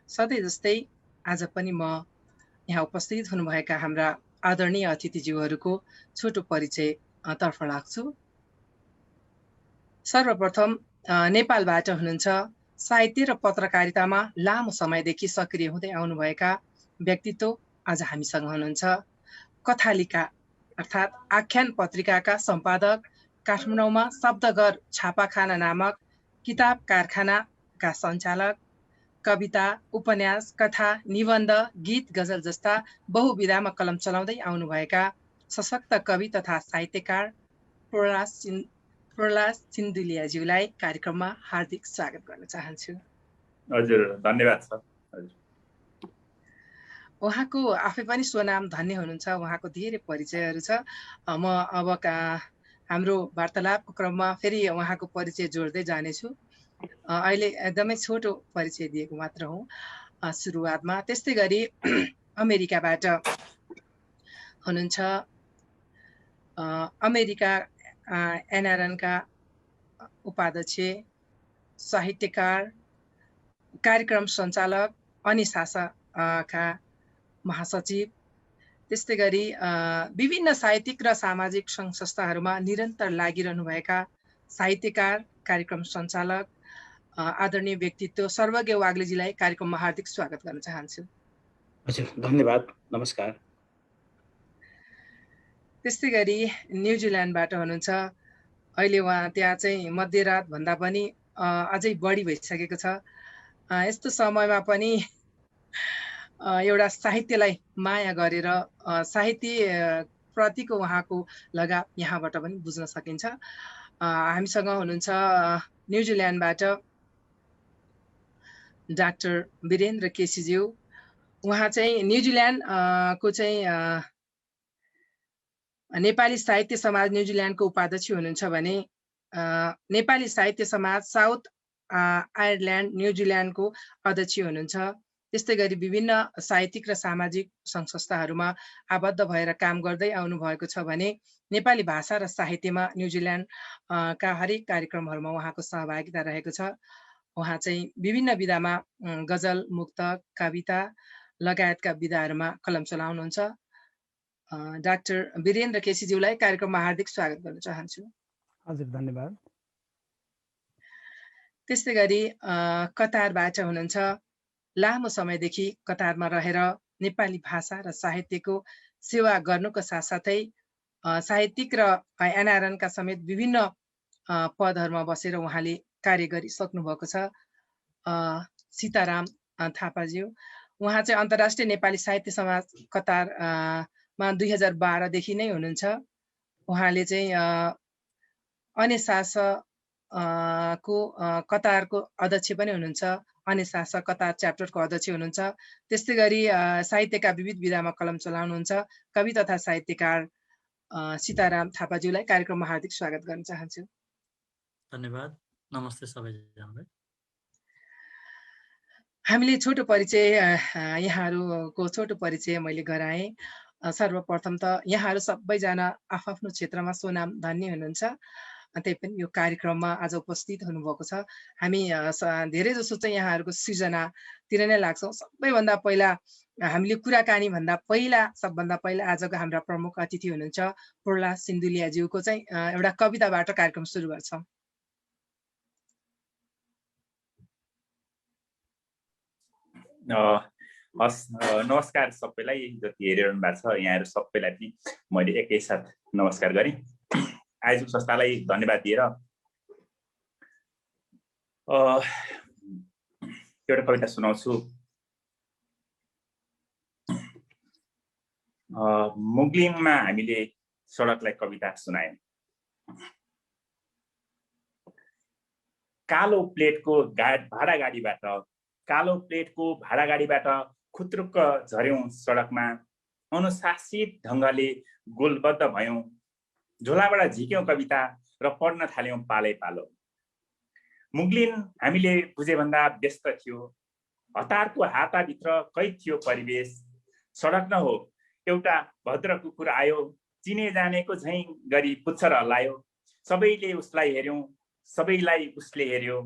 सधैँ जस्तै आज पनि म यहाँ उपस्थित हुनुभएका हाम्रा आदरणीय अतिथिज्यूहरूको छोटो परिचय तर्फ लाग्छु। सर्वप्रथम नेपालबाट हुनुहुन्छ, साहित्य र पत्रकारितामा लामो समयदेखि सक्रिय हुँदै आउनुभएका व्यक्तित्व आज हामीसँग हुनुहुन्छ। कथालिका अर्थात् आख्यान पत्रिकाका सम्पादक, काठमाडौँमा शब्दघर छापाखाना नामक किताब कारखानाका सञ्चालक, कविता, उपन्यास, कथा, निबन्ध, गीत, गजल जस्ता बहुविधामा कलम चलाउँदै आउनुभएका सशक्त कवि तथा साहित्यकार प्रहलाद सिन्धुलियाज्यूलाई कार्यक्रममा हार्दिक स्वागत गर्न चाहन्छु। हजुर, धन्यवाद सर। उहाँको आफै पनि स्वनाम धन्य हुनुहुन्छ, उहाँको धेरै परिचयहरू छ। म अब हाम्रो वार्तालापको क्रममा फेरि उहाँको परिचय जोड्दै जानेछु। अहिले एकदमै छोटो परिचय दिएको मात्र हो सुरुवातमा। त्यस्तै गरी अमेरिकाबाट हुनुहुन्छ, अमेरिका एनआरएनका उपाध्यक्ष, साहित्यकार, कार्यक्रम सञ्चालक, अनि शाखाका महासचिव, त्यस्तै गरी विभिन्न साहित्यिक र सामाजिक सङ्घ संस्थाहरूमा निरन्तर लागिरहनुभएका साहित्यकार, कार्यक्रम सञ्चालक, आदरणीय व्यक्तित्व सर्वज्ञ वाग्लेजीलाई कार्यक्रममा हार्दिक स्वागत गर्न चाहन्छु। हजुर, धन्यवाद, नमस्कार। त्यस्तै गरी न्युजिल्यान्डबाट हुनुहुन्छ, अहिले उहाँ त्यहाँ चाहिँ मध्यरात भन्दा पनि अझै बढी भइसकेको छ। यस्तो समयमा पनि एउटा साहित्यलाई माया गरेर साहित्य प्रतिको उहाँको लगाव यहाँबाट पनि बुझ्न सकिन्छ। हामीसँग हुनुहुन्छ न्युजिल्यान्डबाट डाक्टर वीरेन्द्र केसीज्यू। उहाँ चाहिँ न्युजिल्यान्डको चाहिँ नेपाली साहित्य समाज न्युजिल्यान्डको उपाध्यक्ष हुनुहुन्छ भने नेपाली साहित्य समाज साउथ आयरल्यान्ड न्युजिल्यान्डको अध्यक्ष हुनुहुन्छ। त्यस्तै गरी विभिन्न साहित्यिक र सामाजिक सङ्घ संस्थाहरूमा आबद्ध भएर काम गर्दै आउनु भएको छ भने नेपाली भाषा र साहित्यमा न्युजिल्यान्डका हरेक कार्यक्रमहरूमा उहाँको सहभागिता रहेको छ। उहाँ चाहिँ विभिन्न विधामा गजल, मुक्तक, कविता लगायतका विधाहरूमा कलम चलाउनुहुन्छ। डाक्टर वीरेन्द्र केसीज्यूलाई कार्यक्रममा हार्दिक स्वागत गर्न चाहन्छु। हजुर, धन्यवाद। त्यस्तै गरी कतारबाट हुनुहुन्छ, लामो समयदेखि कतारमा रहेर नेपाली भाषा र साहित्यको सेवा गर्नुको साथसाथै साहित्यिक र एनआरएनका समेत विभिन्न पदहरूमा बसेर उहाँले कार्य गरिसक्नु भएको छ। सीताराम थापाज्यू, उहाँ चाहिँ अन्तर्राष्ट्रिय नेपाली साहित्य समाज कतारमा 2012 नै हुनुहुन्छ। उहाँले चाहिँ अनेसासको कतारको अध्यक्ष पनि हुनुहुन्छ, अनेसास कतार च्याप्टरको अध्यक्ष हुनुहुन्छ। त्यस्तै गरी साहित्यका विविध विधामा कलम चलाउनुहुन्छ। कवि तथा साहित्यकार सीताराम थापाज्यूलाई कार्यक्रममा हार्दिक स्वागत गर्न चाहन्छु। धन्यवाद, नमस्ते सबैजनालाई। हामीले छोटो परिचय यहाँहरूको छोटो परिचय मैले गराएँ। सर्वप्रथम त यहाँहरू सबैजना आफ्नो क्षेत्रमा स्वनाम धन्य हुनुहुन्छ, त्यही पनि यो कार्यक्रममा आज उपस्थित हुनुभएको छ। हामी धेरै जसो चाहिँ यहाँहरूको सृजनातिर नै लाग्छौँ। सबैभन्दा पहिला हामीले कुराकानी भन्दा पहिला सबभन्दा पहिला आजको हाम्रा प्रमुख अतिथि हुनुहुन्छ प्रहलाद सिन्धुलियाज्यूको चाहिँ एउटा कविताबाट कार्यक्रम सुरु गर्छौँ। नमस्कार सबैलाई, जति हेरिरहनु भएको छ यहाँहरू सबैलाई पनि मैले एकैसाथ नमस्कार गरेँ। आयोजक संस्थालाई धन्यवाद दिएर एउटा कविता सुनाउँछु। मुगलिङमा हामीले सडकलाई कविता सुनायौँ। कालो प्लेटको भाडा गाडीबाट खुत्रुक्क झर्यौं सडकमा, अनुशासित ढङ्गले गोलबद्ध भयौं, झोलाबाट झिक्यौं कविता र पढ्न थाल्यौं पालै पालो। मुगलिन हामीले बुझेभन्दा व्यस्त थियो, हतारको हाताभित्र कैद थियो परिवेश। सडक न हो एउटा भद्र कुकुर आयो, चिने जानेको झैं गरी पुच्छर हल्लायो। सबैले उसलाई हेर्यौं, सबैलाई उसले हेर्यो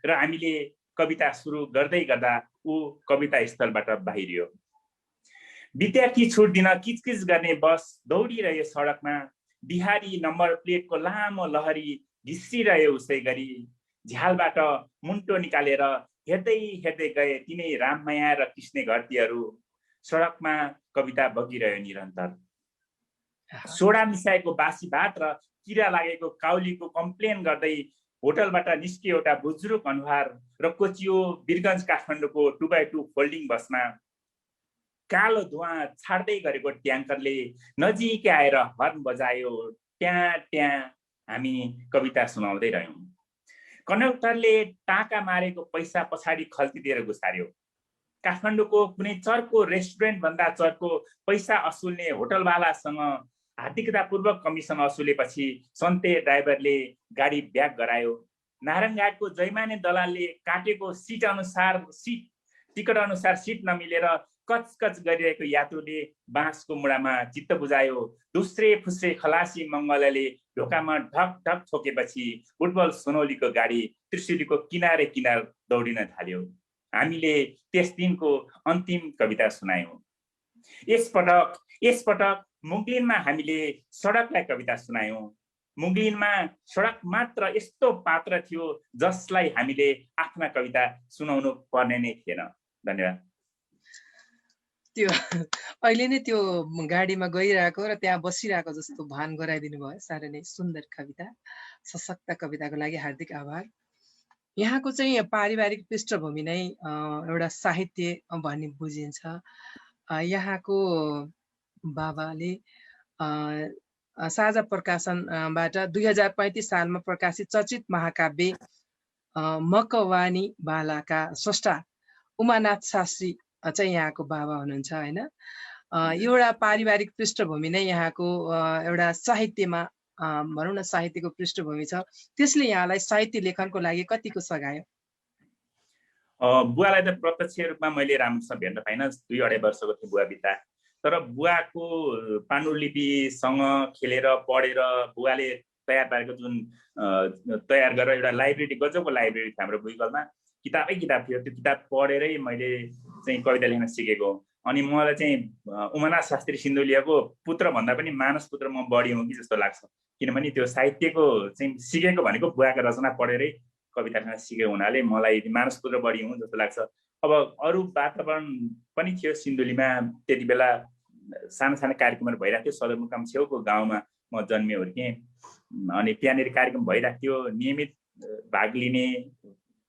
र हामीले कविता सुरु गर्दै गर्दा ऊ कविता स्थलबाट बाहिरियो। विद्यार्थी छुट दिन किचकिच गर्ने बस दौडिरह्यो सडकमा, बिहारी नम्बर प्लेटको लामो लहरी घिसिरह्यो उसै गरी। झ्यालबाट मुन्टो निकालेर हेर्दै हेर्दै गए तिनै राममाया र कृष्ण घरतीहरू। सडकमा कविता बगिरह्यो निरन्तर। सोडा मिसाएको बासी भात र किरा लागेको काउलीको कम्प्लेन गर्दै होटलबाट निस्कियो एउटा बुजुर्ग अनुहार र कोचियो वीरगञ्ज काठमाडौँको 2x2 फोल्डिङ बसमा। कालो धुवाँ छाड्दै गरेको ट्याङ्करले नजिकै आएर हर्न बजायो, ट्याँ ट्याँ। हामी कविता सुनाउँदै रह्यौँ। कन्डक्टरले टाका मारेको पैसा पछाडि खल्तीदिएर गुसार्यो। काठमाडौँको कुनै चर्को रेस्टुरेन्ट भन्दा चर्को पैसा असुल्ने होटलवालासँग हार्दिकतापूर्वक कमिसन असुलेपछि सन्ते ड्राइभरले गाडी ब्याक गरायो। नारायणघाटको जैमाने दलालले काटेको टिकट अनुसार सिट नमिलेर कचकच गरिरहेको यात्रुले बाँसको मुढामा चित्त बुझायो। दोस्रे फुस्रे खलासी मङ्गलले ढोकामा ढक ढक ठोकेपछि फुटबल सोनौलीको गाडी त्रिशुलीको किनारे किनार दौडिन थाल्यो। हामीले त्यस दिनको अन्तिम कविता सुनायौँ। यसपटक मुगलिनमा हामीले सडकलाई कविता सुनायौँ। मुगलिनमा सडक मात्र यस्तो पात्र थियो जसलाई हामीले आफ्ना कविता सुनाउनु पर्ने नै थिएन। धन्यवाद। त्यो अहिले नै त्यो गाडीमा गइरहेको र त्यहाँ बसिरहेको जस्तो भान गराइदिनु भयो। साह्रै नै सुन्दर कविता, सशक्त कविताको लागि हार्दिक आभार। यहाँको चाहिँ पारिवारिक पृष्ठभूमि नै एउटा साहित्य भन्ने बुझिन्छ। यहाँको बाबाले साझा प्रकाशनबाट 2035 सालमा प्रकाशित चर्चित महाकाव्य मकवानी बालाका स्रष्टा उमानाथ शास्त्री चाहिँ यहाँको बाबा हुनुहुन्छ होइन। एउटा पारिवारिक पृष्ठभूमि नै यहाँको एउटा साहित्यमा भनौँ न साहित्यको पृष्ठभूमि छ। त्यसले यहाँलाई साहित्य लेखनको लागि कतिको सघायो? बुवालाई त प्रत्यक्ष रूपमा मैले राम्रोसँग भेट्न पाइनँ। 2-2.5 वर्षको थियो बुवा बिता। तर बुवाको पाण्डुलिपिसँग खेलेर पढेर बुवाले तयार पारेको जुन तयार गरेर एउटा लाइब्रेरी, गजबको लाइब्रेरी थियो हाम्रो भुइँगलमा। किताबै किताब थियो। त्यो किताब पढेरै मैले चाहिँ कविता लेख्न सिकेको। अनि मलाई चाहिँ उमानाथ शास्त्री सिन्धुलियाको पुत्र भन्दा पनि मानस पुत्र म बढी हुँ कि जस्तो लाग्छ। किनभने त्यो साहित्यको चाहिँ सिकेको भनेको बुवाको रचना पढेरै कविता लेख्न सिकेको हुनाले मलाई मानस पुत्र बढी हुँ जस्तो लाग्छ। अब अरू वातावरण पनि थियो सिन्धुलीमा। त्यति बेला सानो सानो कार्यक्रमहरू भइरहेको थियो। सदरमुकाम छेउको गाउँमा म जन्मेँ हुर्केँ। अनि त्यहाँनिर कार्यक्रम भइरहेको थियो। नियमित भाग लिने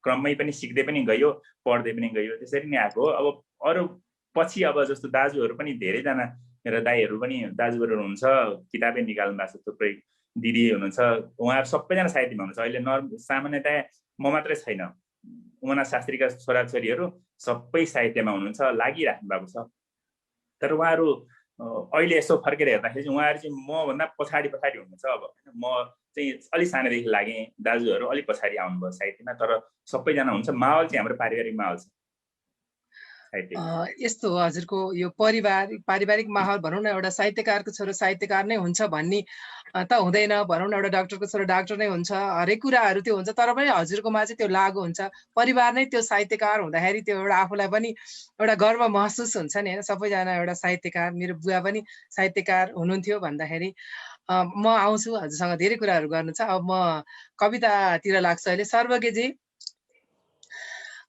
क्रममै पनि सिक्दै पनि गयो, पढ्दै पनि गयो। त्यसरी नै आएको हो। अब अरू पछि अब जस्तो दाजुहरू पनि धेरैजना मेरो दाईहरू पनि दाजुहरू हुनुहुन्छ, किताबै निकाल्नु भएको छ। थुप्रै दिदी हुनुहुन्छ, उहाँहरू सबैजना साहित्यमा हुनुहुन्छ। अहिले सामान्यतया म मात्रै छैन, उमानाथ शास्त्रीका छोराछोरीहरू सबै साहित्यमा हुनुहुन्छ, लागिराख्नु भएको छ। तर उहाँहरू अहिले यसो फर्केर हेर्दाखेरि चाहिँ उहाँहरू चाहिँ मभन्दा पछाडि हुनुहुन्छ। अब म चाहिँ अलि सानैदेखि लागेँ, दाजुहरू अलिक पछाडि आउनुभयो साहित्यमा। तर सबैजना हुन्छ। माहौल चाहिँ हाम्रो पारिवारिक माहौल छ। यस्तो हो हजुरको यो पारिवारिक माहौल भनौँ न। एउटा साहित्यकारको छोरो साहित्यकार नै हुन्छ भन्ने त हुँदैन। भनौँ न एउटा डाक्टरको छोरो डाक्टर नै हुन्छ, हरेक कुराहरू त्यो हुन्छ। तर पनि हजुरकोमा चाहिँ त्यो लागु हुन्छ। परिवार नै त्यो साहित्यकार हुँदाखेरि त्यो एउटा आफूलाई पनि एउटा गर्व महसुस हुन्छ नि होइन। सबैजना एउटा साहित्यकार, मेरो बुवा पनि साहित्यकार हुनुहुन्थ्यो भन्दाखेरि म आउँछु हजुरसँग धेरै कुराहरू गर्नु छ। अब म कवितातिर लाग्छु अहिले। सर्वज्ञजी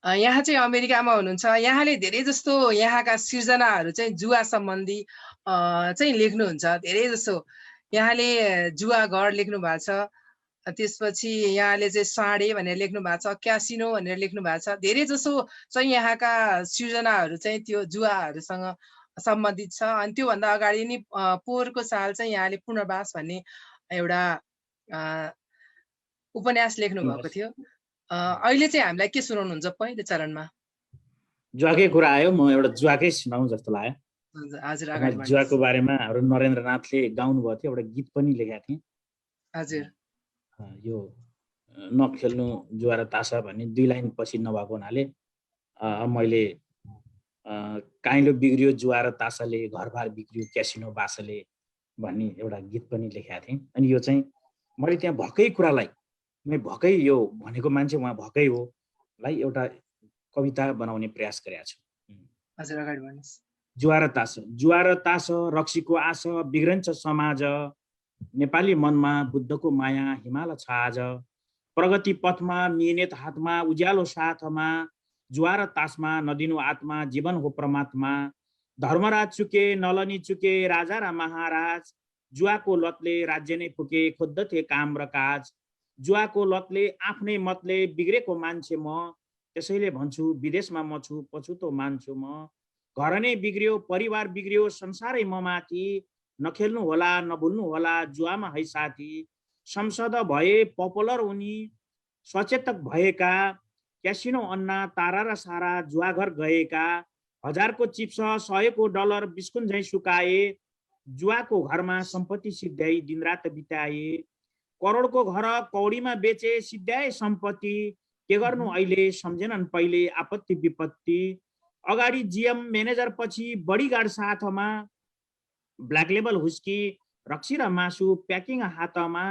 यहाँ चाहिँ अमेरिकामा हुनुहुन्छ। यहाँले धेरै जस्तो यहाँका सिर्जनाहरू चाहिँ जुवा सम्बन्धी चाहिँ लेख्नुहुन्छ। धेरै जस्तो यहाँले जुवा घर लेख्नु भएको छ। त्यसपछि यहाँले चाहिँ साँडे भनेर लेख्नु भएको छ, क्यासिनो भनेर लेख्नु भएको छ। धेरै जसो चाहिँ यहाँका सिर्जनाहरू चाहिँ त्यो जुवाहरूसँग सम्बन्धित छ। अनि त्योभन्दा अगाडि नै पोहोरको साल चाहिँ यहाँले पुनर्वास भन्ने एउटा उपन्यास लेख्नु भएको थियो। अहिले चाहिँ हामीलाई के सुनाउनुहुन्छ पहिलो चरणमा? जुवाकै कुरा आयो, म एउटा जुवाकै सुनाउँ जस्तो लाग्यो। हजुर, जुवाको बारेमा हाम्रो नरेन्द्रनाथले गाउनु भएको थियो, एउटा गीत पनि लेखेका थिएँ। हजुर, यो नखेल्नु जुवा र तासा भन्ने 2 लाइन पछि नभएको हुनाले मैले काइलो बिग्रियो जुवा र तासाले, घरबार बिग्रियो क्यासिनो बासले भन्ने एउटा गीत पनि लेखेका थिएँ। अनि यो चाहिँ मैले त्यहाँ भएकै कुरालाई, भएकै यो भनेको मान्छे उहाँ भएकै हो लाई एउटा कविता बनाउने प्रयास गरेका छु। हजुर अगाडि बढ्नुहोस्। जुवा र तास रक्सीको आश बिग्रन्छ समाज, नेपाली मनमा बुद्धको माया हिमाल छ आज। प्रगति पथमा मिहिनेत हातमा उज्यालो साथमा, जुवा र तासमा नदिनु आत्मा जीवन हो परमात्मा। धर्मराज चुके नलनी चुके राजा र महाराज, जुवाको लतले राज्य नै फुके खोज्दथे काम र काज। जुवाको लतले आफ्नै मतले बिग्रेको मान्छे म, त्यसैले भन्छु विदेशमा म छु पछुतो मान्छु म। घर नै बिग्रियो परिवार बिग्रियो संसारै म माथि, नखेल्नु होला नभुल्नु होला जुवामा है साथी। संसद भए पपुलर उनी सचेतक भएका, क्यासिनो अन्ना तारा र सारा जुवाघर गएका। 1000 को चिप्स 100 को डलर बिस्कुन झैँ सुकाए, जुवाको घरमा सम्पत्ति सिद्ध्याई दिनरात बिताए। करोडको घर कौडीमा बेचे सिद्ध्याए सम्पत्ति, के गर्नु अहिले सम्झेनन् पहिले आपत्ति विपत्ति। अगाडि जिएम म्यानेजर पछि बडीगार्ड साथमा, ब्ल्याक लेबल हुस्की रक्सी र मासु प्याकिङ हातमा।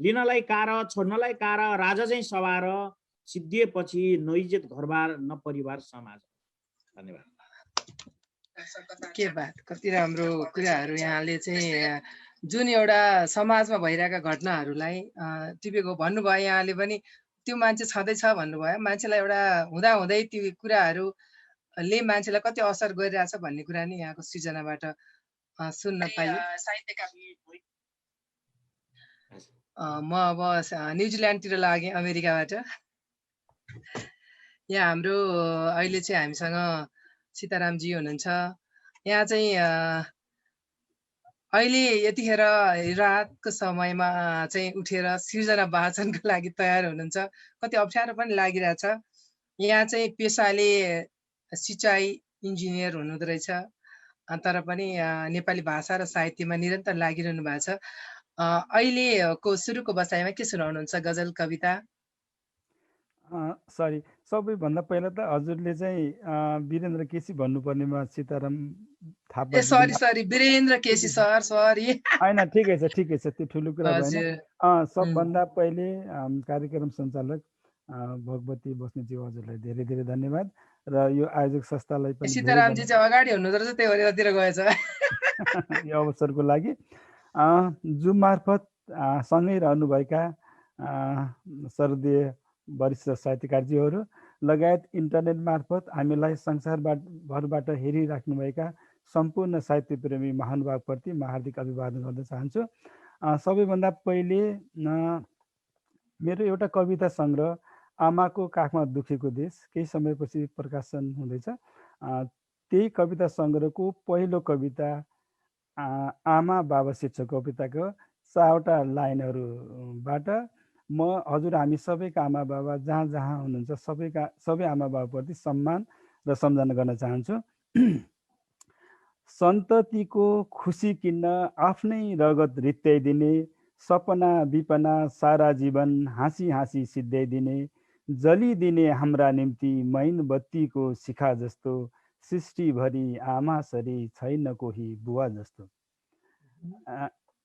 लिनलाई कार छोड्नलाई कार राजा चाहिँ सवार, सिद्धिएपछि नइज्जत घरबार न परिवार समाज। धन्यवाद। के बात, कति राम्रो कुराहरू यहाँले चाहिँ जुन एउटा समाजमा भइरहेका घटनाहरूलाई टिपेको भन्नुभयो। यहाँले पनि त्यो मान्छे छँदैछ भन्नुभयो। मान्छेलाई एउटा हुँदाहुँदै त्यो कुराहरूले मान्छेलाई कति असर गरिरहेछ भन्ने कुरा नि यहाँको सृजनाबाट सुन्न पाइयो। म अब न्युजिल्यान्डतिर लागेँ अमेरिकाबाट। यहाँ हाम्रो अहिले चाहिँ हामीसँग सीतारामजी हुनुहुन्छ। यहाँ चाहिँ अहिले यतिखेर रातको समयमा चाहिँ उठेर सृजना वाचनको लागि तयार हुनुहुन्छ। कति अप्ठ्यारो पनि लागिरहेछ। यहाँ चाहिँ पेसाले सिँचाइ इन्जिनियर हुनुहुँदो रहेछ, तर पनि नेपाली भाषा र साहित्यमा निरन्तर लागिरहनु भएको छ। अहिलेको सुरुको बसाइमा के सुनाउनुहुन्छ, गजल कविता? सरी, सबैभन्दा पहिला त हजुरले चाहिँ वीरेन्द्र केसी भन्नुपर्नेमा Sitaram Thapa. Sorry Virendra KC sir, sorry. होइन, ठिकै छ त्यो ठुलो कुरा भएन। सबभन्दा पहिले कार्यक्रम सञ्चालक भगवती बस्नेतज्यू हजुरलाई धेरै धेरै धन्यवाद, र यो आयोजक संस्थालाई पनि सीतारामजी चाहिँ अगाडि हुनुहुँदो रहेछ, त्यही भएर यतातिर गएछ यो अवसरको लागि। जुम मार्फत सँगै रहनुभएका सर्वदीय वरिष्ठ साहित्यकारजीहरू लगायत इन्टरनेट मार्फत हामीलाई संसारभरबाट हेरिराख्नुभएका सम्पूर्ण साहित्य प्रेमी महानुभावप्रति म हार्दिक अभिवादन गर्न चाहन्छु। सबैभन्दा पहिले मेरो एउटा कविता सङ्ग्रह आमाको काखमा दुखेको देश केही समयपछि प्रकाशन हुँदैछ। त्यही कविता सङ्ग्रहको पहिलो कविता आमा बाबा शीर्षक कविताको 4वटा लाइनहरूबाट म हजुर हामी सबैका आमा बाबा जहाँ जहाँ हुनुहुन्छ सबै आमा बाबाप्रति सम्मान र सम्झना गर्न चाहन्छु। सन्ततिको खुसी किन्न आफ्नै रगत रित्याइदिने, सपना विपना सारा जीवन हाँसी हाँसी सिद्ध्याइदिने, जलिदिने हाम्रा निम्ति मैन बत्तीको शिखा जस्तो, सृष्टिभरि आमासरी छैन कोही बुवा जस्तो।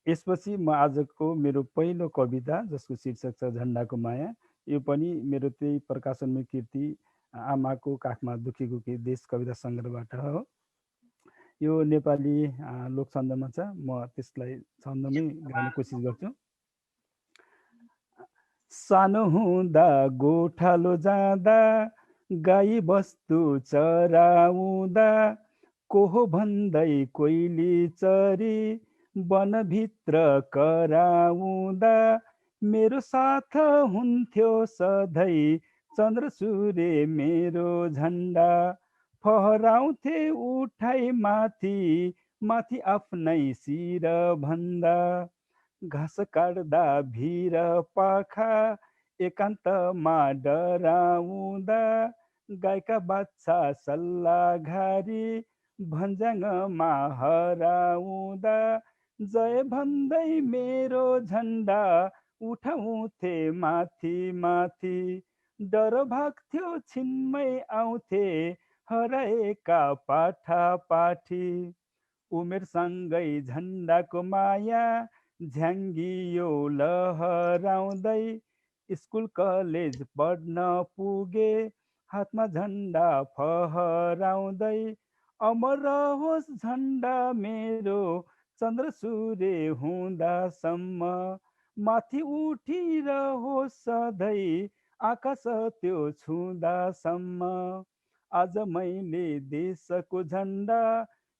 यसपछि म आजको मेरो पहिलो कविता जसको शीर्षक छ झन्डाको माया, यो पनि मेरो त्यही प्रकाशनमै कृति आमाको काखमा दुखेको देश कविता सङ्ग्रहबाट हो। यो नेपाली लोक छन्दमा छ, म त्यसलाई छन्दमै गाउने कोसिस गर्छु। सानो हुँदा गोठालो जाँदा गाई बस्तु चराउँदा, कोहो भन्दै कोइली चरी वनभित्र कराउँदा, मेरो साथ हुन्थ्यो सधैँ चन्द्र सूर्य मेरो झन्डा, फहराउँथे उठाइ माथि माथि आफ्नै शिर भन्दा, घाँस काट्दा भिर पाखा एकान्तमा डराउँदा, गाईका बाछा सल्लाघारी भन्ज्याङमा हराउँदा, जय भन्दै मेरो झन्डा उठाउँथे माथि माथि, डर भाग्थ्यो छिनमै आउँथे हराएका पाठा पाठी, उमेरसँगै झन्डाको माया झ्याङ्गियो लहराउँदै, स्कुल कलेज पढ्न पुगे हातमा झन्डा फहराउँदै अमर रहोस् झन्डा मेरो चन्द्र सूर्य हुँदासम्म माथि उठिरहोस् सधैँ आकाश त्यो छुँदासम्म आज मैले देशको झन्डा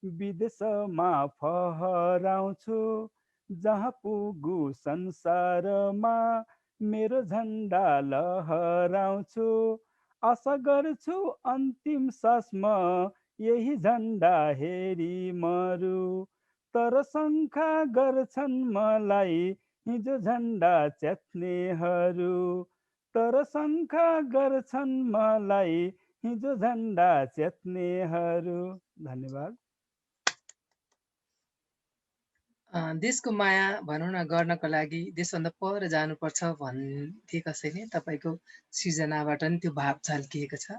विदेशमा फहराउँछु जहाँ पुगु संसारमा मेरो झन्डा लहराउँछु आशा गर्छु अन्तिम सासमा यही झन्डा हेरी मरु तर शङ्का गर्छन् मलाई हिजो झन्डा च्यात्नेहरू तर शङ्का गर्छन् मलाई हिजो झन्डा च्यात्नेहरू। धन्यवाद। देशको माया भनौँ न गर्नको लागि देशभन्दा पर जानुपर्छ भन्थे कसैले, तपाईँको सृजनाबाट नि त्यो भाव झल्किएको छ।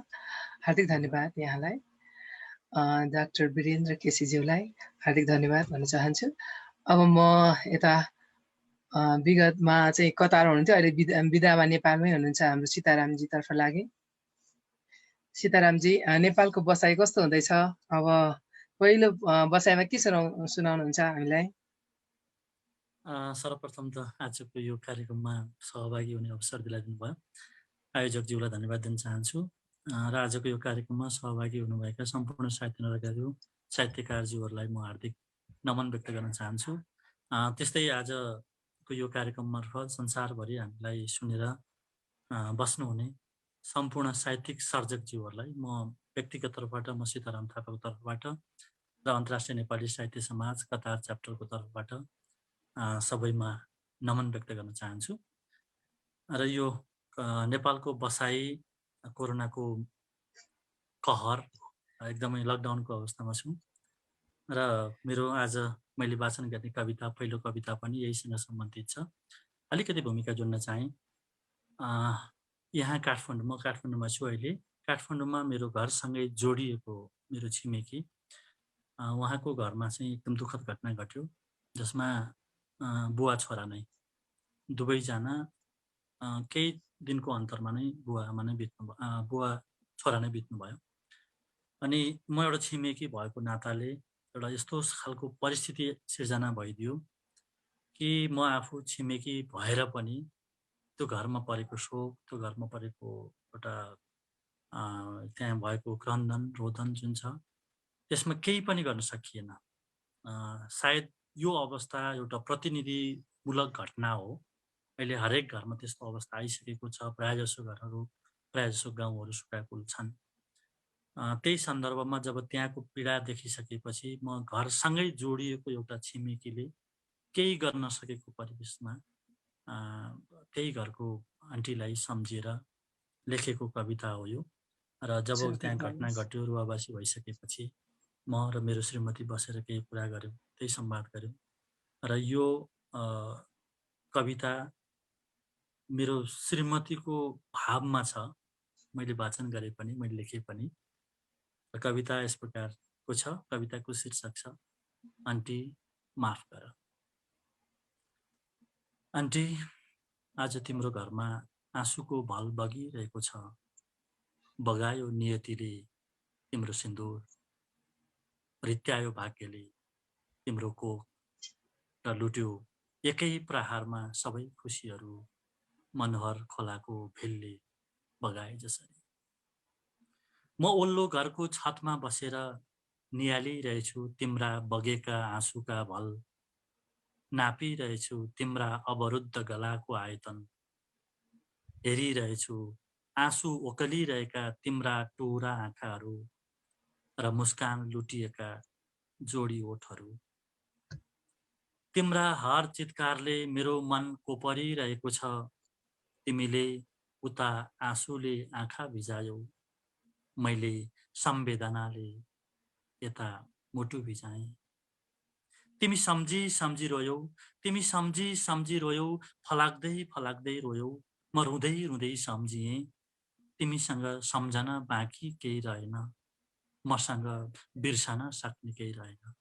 हार्दिक धन्यवाद यहाँलाई। डाक्टर वीरेन्द्र केसीज्यूलाई हार्दिक धन्यवाद भन्न चाहन्छु। अब म यता विगतमा चाहिँ कतार हुनुहुन्थ्यो, अहिले विदामा नेपालमै हुनुहुन्छ हाम्रो सीतारामजीतर्फ लागे। सीतारामजी, नेपालको बसाइ कस्तो हुँदैछ? अब पहिलो बसाइमा के सुनाउनुहुन्छ हामीलाई? सर्वप्रथम त आजको यो कार्यक्रममा सहभागी हुने अवसर दिलाइदिनु भयो, आयोजकज्यूलाई धन्यवाद दिन चाहन्छु। र आजको यो कार्यक्रममा सहभागी हुनुभएका सम्पूर्ण साहित्य नगरहरू साहित्यकारज्यूहरूलाई म हार्दिक नमन व्यक्त गर्न चाहन्छु। त्यस्तै आजको यो कार्यक्रम मार्फत संसारभरि हामीलाई सुनेर बस्नुहुने सम्पूर्ण साहित्यिक सर्जकज्यूहरूलाई म व्यक्तिगत तर्फबाट, म सीताराम थापाको तर्फबाट र अन्तर्राष्ट्रिय नेपाली साहित्य समाज कतार च्याप्टरको तर्फबाट सबैमा नमन व्यक्त गर्न चाहन्छु। र यो नेपालको बसाई कोरोनाको कहर, एकदमै लकडाउनको अवस्थामा छु र मेरो आज मैले वाचन गर्ने कविता, पहिलो कविता पनि यहीसँग सम्बन्धित छ। अलिकति भूमिका जोड्न चाहेँ। यहाँ काठमाडौँ, म काठमाडौँमा छु अहिले। काठमाडौँमा मेरो घरसँगै जोडिएको मेरो छिमेकी, उहाँको घरमा चाहिँ एकदम दुःखद घटना घट्यो, जसमा बुवा छोरा नै दुवैजना केही दिनको अन्तरमा नै बुवा छोरा नै बित्नुभयो। अनि म एउटा छिमेकी भएको नाताले एउटा यस्तो खालको परिस्थिति सिर्जना भइदियो कि म आफू छिमेकी भएर पनि त्यो घरमा परेको शोक, त्यो घरमा परेको एउटा त्यहाँ भएको क्रन्दन रोदन जुन छ, त्यसमा केही पनि गर्न सकिएन। सायद यो अवस्था एउटा प्रतिनिधिमूलक घटना हो। अहिले हरेक घरमा त्यस्तो अवस्था आइसकेको छ। प्रायःजसो घरहरू, प्रायःजसो गाउँहरू सुकाकुल छन्। त्यही सन्दर्भमा जब त्यहाँको पीडा देखिसकेपछि म घरसँगै जोडिएको एउटा छिमेकीले केही गर्न सकेको परिवेशमा त्यही घरको आन्टीलाई सम्झेर लेखेको कविता हो यो। र जब त्यहाँ घटना घट्यो, रुवाबासी भइसकेपछि म र मेरो श्रीमती बसेर केही कुरा गऱ्यौँ, त्यही संवाद गऱ्यौँ। र यो कविता मेरो श्रीमतीको भावमा छ। मैले वाचन गरे पनि, मैले लेखे पनि। कविता यस प्रकारको छ। कविताको शीर्षक छ आन्टी माफ गर। आन्टी, आज तिम्रो घरमा आँसुको भल बगिरहेको छ। बगायो नियतिले तिम्रो सिन्दुर, रित्यायो भाग्यले तिम्रो कोख र लुट्यो एकै प्रहारमा सबै खुसीहरू। मनोहर खोलाको भेलले बगाए जसरी। म ओल्लो घरको छतमा बसेर नियालिरहेछु तिम्रा बगेका आँसुका भल। नापिरहेछु तिम्रा अवरुद्ध गलाको आयतन। हेरिरहेछु आँसु ओकलिरहेका तिम्रा टोरा आँखाहरू र मुस्कान लुटिएका जोडी ओठहरू। तिम्रा हर चितकारले मेरो मन कोपरिरहेको छ। तिमीले उता आँसुले आँखा भिजायौ, मैले संवेदनाले यता मुटु भिजाएँ। तिमी सम्झी सम्झी रोयौ, तिमी सम्झी सम्झी रोयौ, फलाक्दै फलाक्दै रोयौ। म रुँदै रुँदै सम्झिएँ, तिमीसँग सम्झना बाँकी केही रहेन, मसँग बिर्सन सक्ने केही रहेन।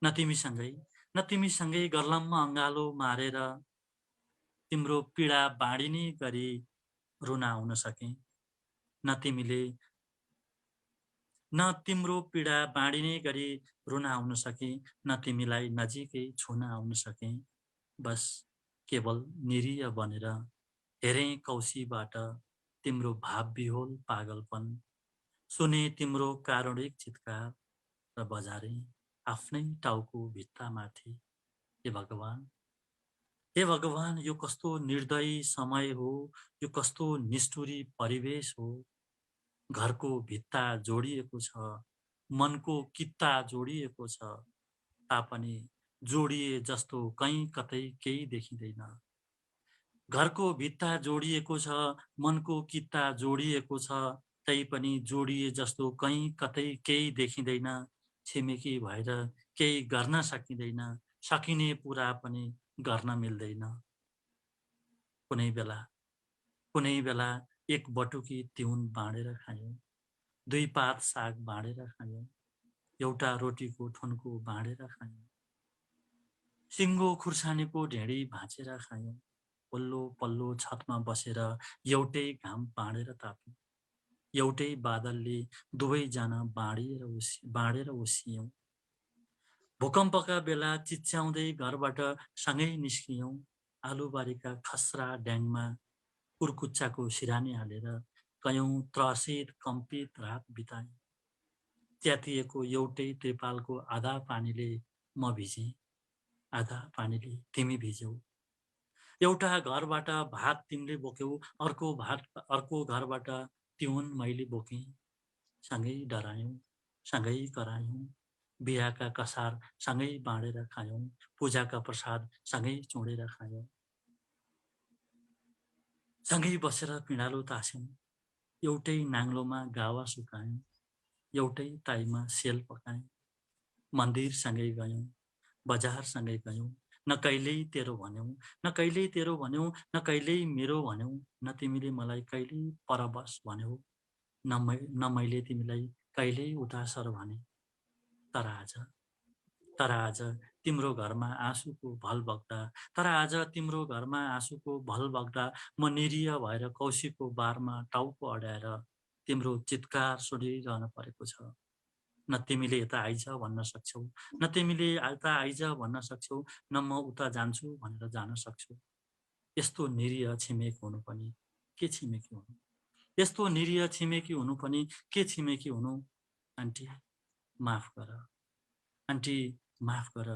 न तिमीसँगै गर्लम्म अँगालो मारेर तिम्रो पीडा बाँडिने गरी रुन आउन सकेँ। न तिमीले न तिम्रो पीडा बाँडिने गरी रुन आउन सके, न तिमीलाई नजिकै छुन आउन सके। बस केवल निरीह बनेर हेरेँ कौशीबाट तिम्रो भाव विहोल पागलपन। सुने तिम्रो कारुणिक चित्कार र बजारे आफ्नै टाउको भित्तामाथि। हे भगवान, हे भगवान, यो कस्तो निर्दयी समय हो, यो कस्तो निष्ठुरी परिवेश हो। घरको भित्ता जोडिएको छ, मनको कित्ता जोडिएको छ, तापनि जोडिए जस्तो कहीँ कतै केही देखिँदैन। घरको भित्ता जोडिएको छ, मनको कित्ता जोडिएको छ, तैपनि जोडिए जस्तो कहीँ कतै केही देखिँदैन। छिमेकी भएर केही गर्न सकिँदैन, सकिने पुरा पनि गर्न मिल्दैन। कुनै बेला एक बटुकी तिउन बाँडेर खायौँ, 2 पात साग बाँडेर खायौँ, एउटा रोटीको ठुन्को बाँडेर खायौँ, सिङ्गो खुर्सानीको ढेँडी भाँचेर खायौँ, पल्लो पल्लो छतमा बसेर एउटै घाम बाँडेर ताप्यौँ, एउटै बादलले दुवैजना बाँडेर उसियौँ। भूकम्पका बेला चिच्याउँदै घरबाट सँगै निस्कियौँ, आलुबारीका खस्रा ड्याङमा कुर्कुच्चाको सिरानी हालेर कयौँ त्रसित कम्पित रात बिताएँ। च्यातिएको एउटै त्रिपालको आधा पानीले म भिजेँ, आधा पानीले तिमी भिज्यौ। एउटा घरबाट भात तिमीले बोक्यौ, अर्को घरबाट तिउन मैले बोकेँ। सँगै डरायौँ, सँगै करायौँ, बिहाका कसार सँगै बाँडेर खायौँ, पूजाका प्रसाद सँगै चुँडेर खायौँ, सँगै बसेर पिँडालु तास्यौँ, एउटै नाङ्लोमा गावा सुकायौँ, एउटै ताईमा सेल पकायौँ, मन्दिर सँगै गयौँ, बजार सँगै गयौँ, न कहिल्यै तेरो भन्यौ, न कहिल्यै तेरो भन्यौ, न कहिल्यै मेरो भन्यौ, न तिमीले मलाई कहिल्यै परबस भन्यौ, न मैले तिमीलाई कहिल्यै उदासर भने। तर आज तिम्रो घरमा आँसुको भल बग्दा, तर आज तिम्रो घरमा आँसुको भल बग्दा म निरीह भएर कौशीको बारमा टाउको अड्याएर तिम्रो चित्कार सुनिरहन परेको छ। न तिमीले यता आइज भन्न सक्छौ, न तिमीले यता आइज भन्न सक्छौ, न म उता जान्छु भनेर जान सक्छौ। यस्तो निरीह छिमेकी हुनु पनि के छिमेकी हुनु, यस्तो निरीह छिमेकी हुनु पनि के छिमेकी हुनु। आन्टी माफ गर, आन्टी माफ गर,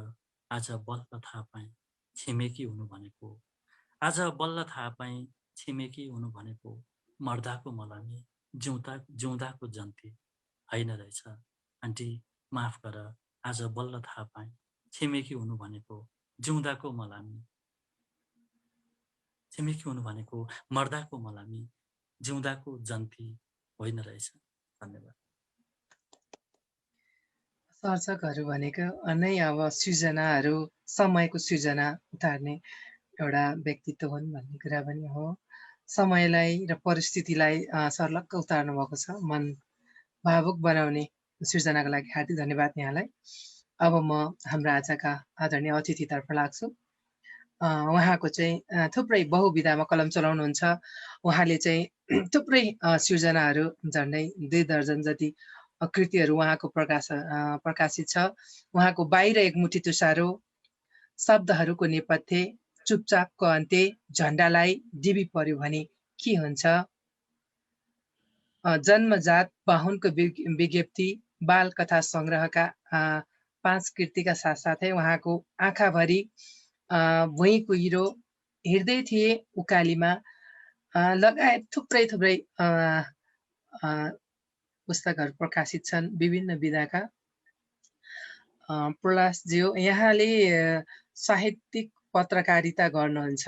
आज बल्ल थाहा पाएँ छिमेकी हुनु भनेको, आज बल्ल थाहा पाएँ छिमेकी हुनु भनेको मर्दाको मलामी, जिउँदाको जन्ती होइन रहेछ। आन्टी माफ गर, आज बल्ल थाहा पाएँ छिमेकी हुनु भनेको जिउँदाको मलामी, छिमेकी हुनु भनेको मर्दाको मलामी, जिउँदाको जन्ती होइन रहेछ। धन्यवाद। सर्जकहरू भनेको नै अब सृजनाहरू, समयको सृजना उतार्ने एउटा व्यक्तित्व हुन् भन्ने कुरा पनि हो। समयलाई र परिस्थितिलाई सर्लक्क उतार्नु भएको छ, मन भावुक बनाउने सृजनाको लागि हार्दिक धन्यवाद यहाँलाई। अब म हाम्रा आजका आदरणीय अतिथितर्फ लाग्छु। उहाँको चाहिँ थुप्रै बहुविधामा कलम चलाउनुहुन्छ। उहाँले चाहिँ थुप्रै सृजनाहरू, झन्डै 2 दर्जन जति कृतिहरू उहाँको प्रकाशित छ। उहाँको बाहिर एक मुठी तुषारो, शब्दहरूको नेपथ्य, चुपचापको अन्त्य, झन्डालाई डिबी पर्यो भने के हुन्छ, जन्मजात बाहुनको विज्ञप्ति, बाल कथा सङ्ग्रहका 5 कृतिका साथसाथै उहाँको आँखाभरि भुइँ कुहिरो, हिँड्दै थिए उकालीमा लगायत थुप्रै पुस्तकहरू प्रकाशित छन् विभिन्न विधाका। प्रलासज्यू, यहाँले साहित्यिक पत्रकारिता गर्नुहुन्छ।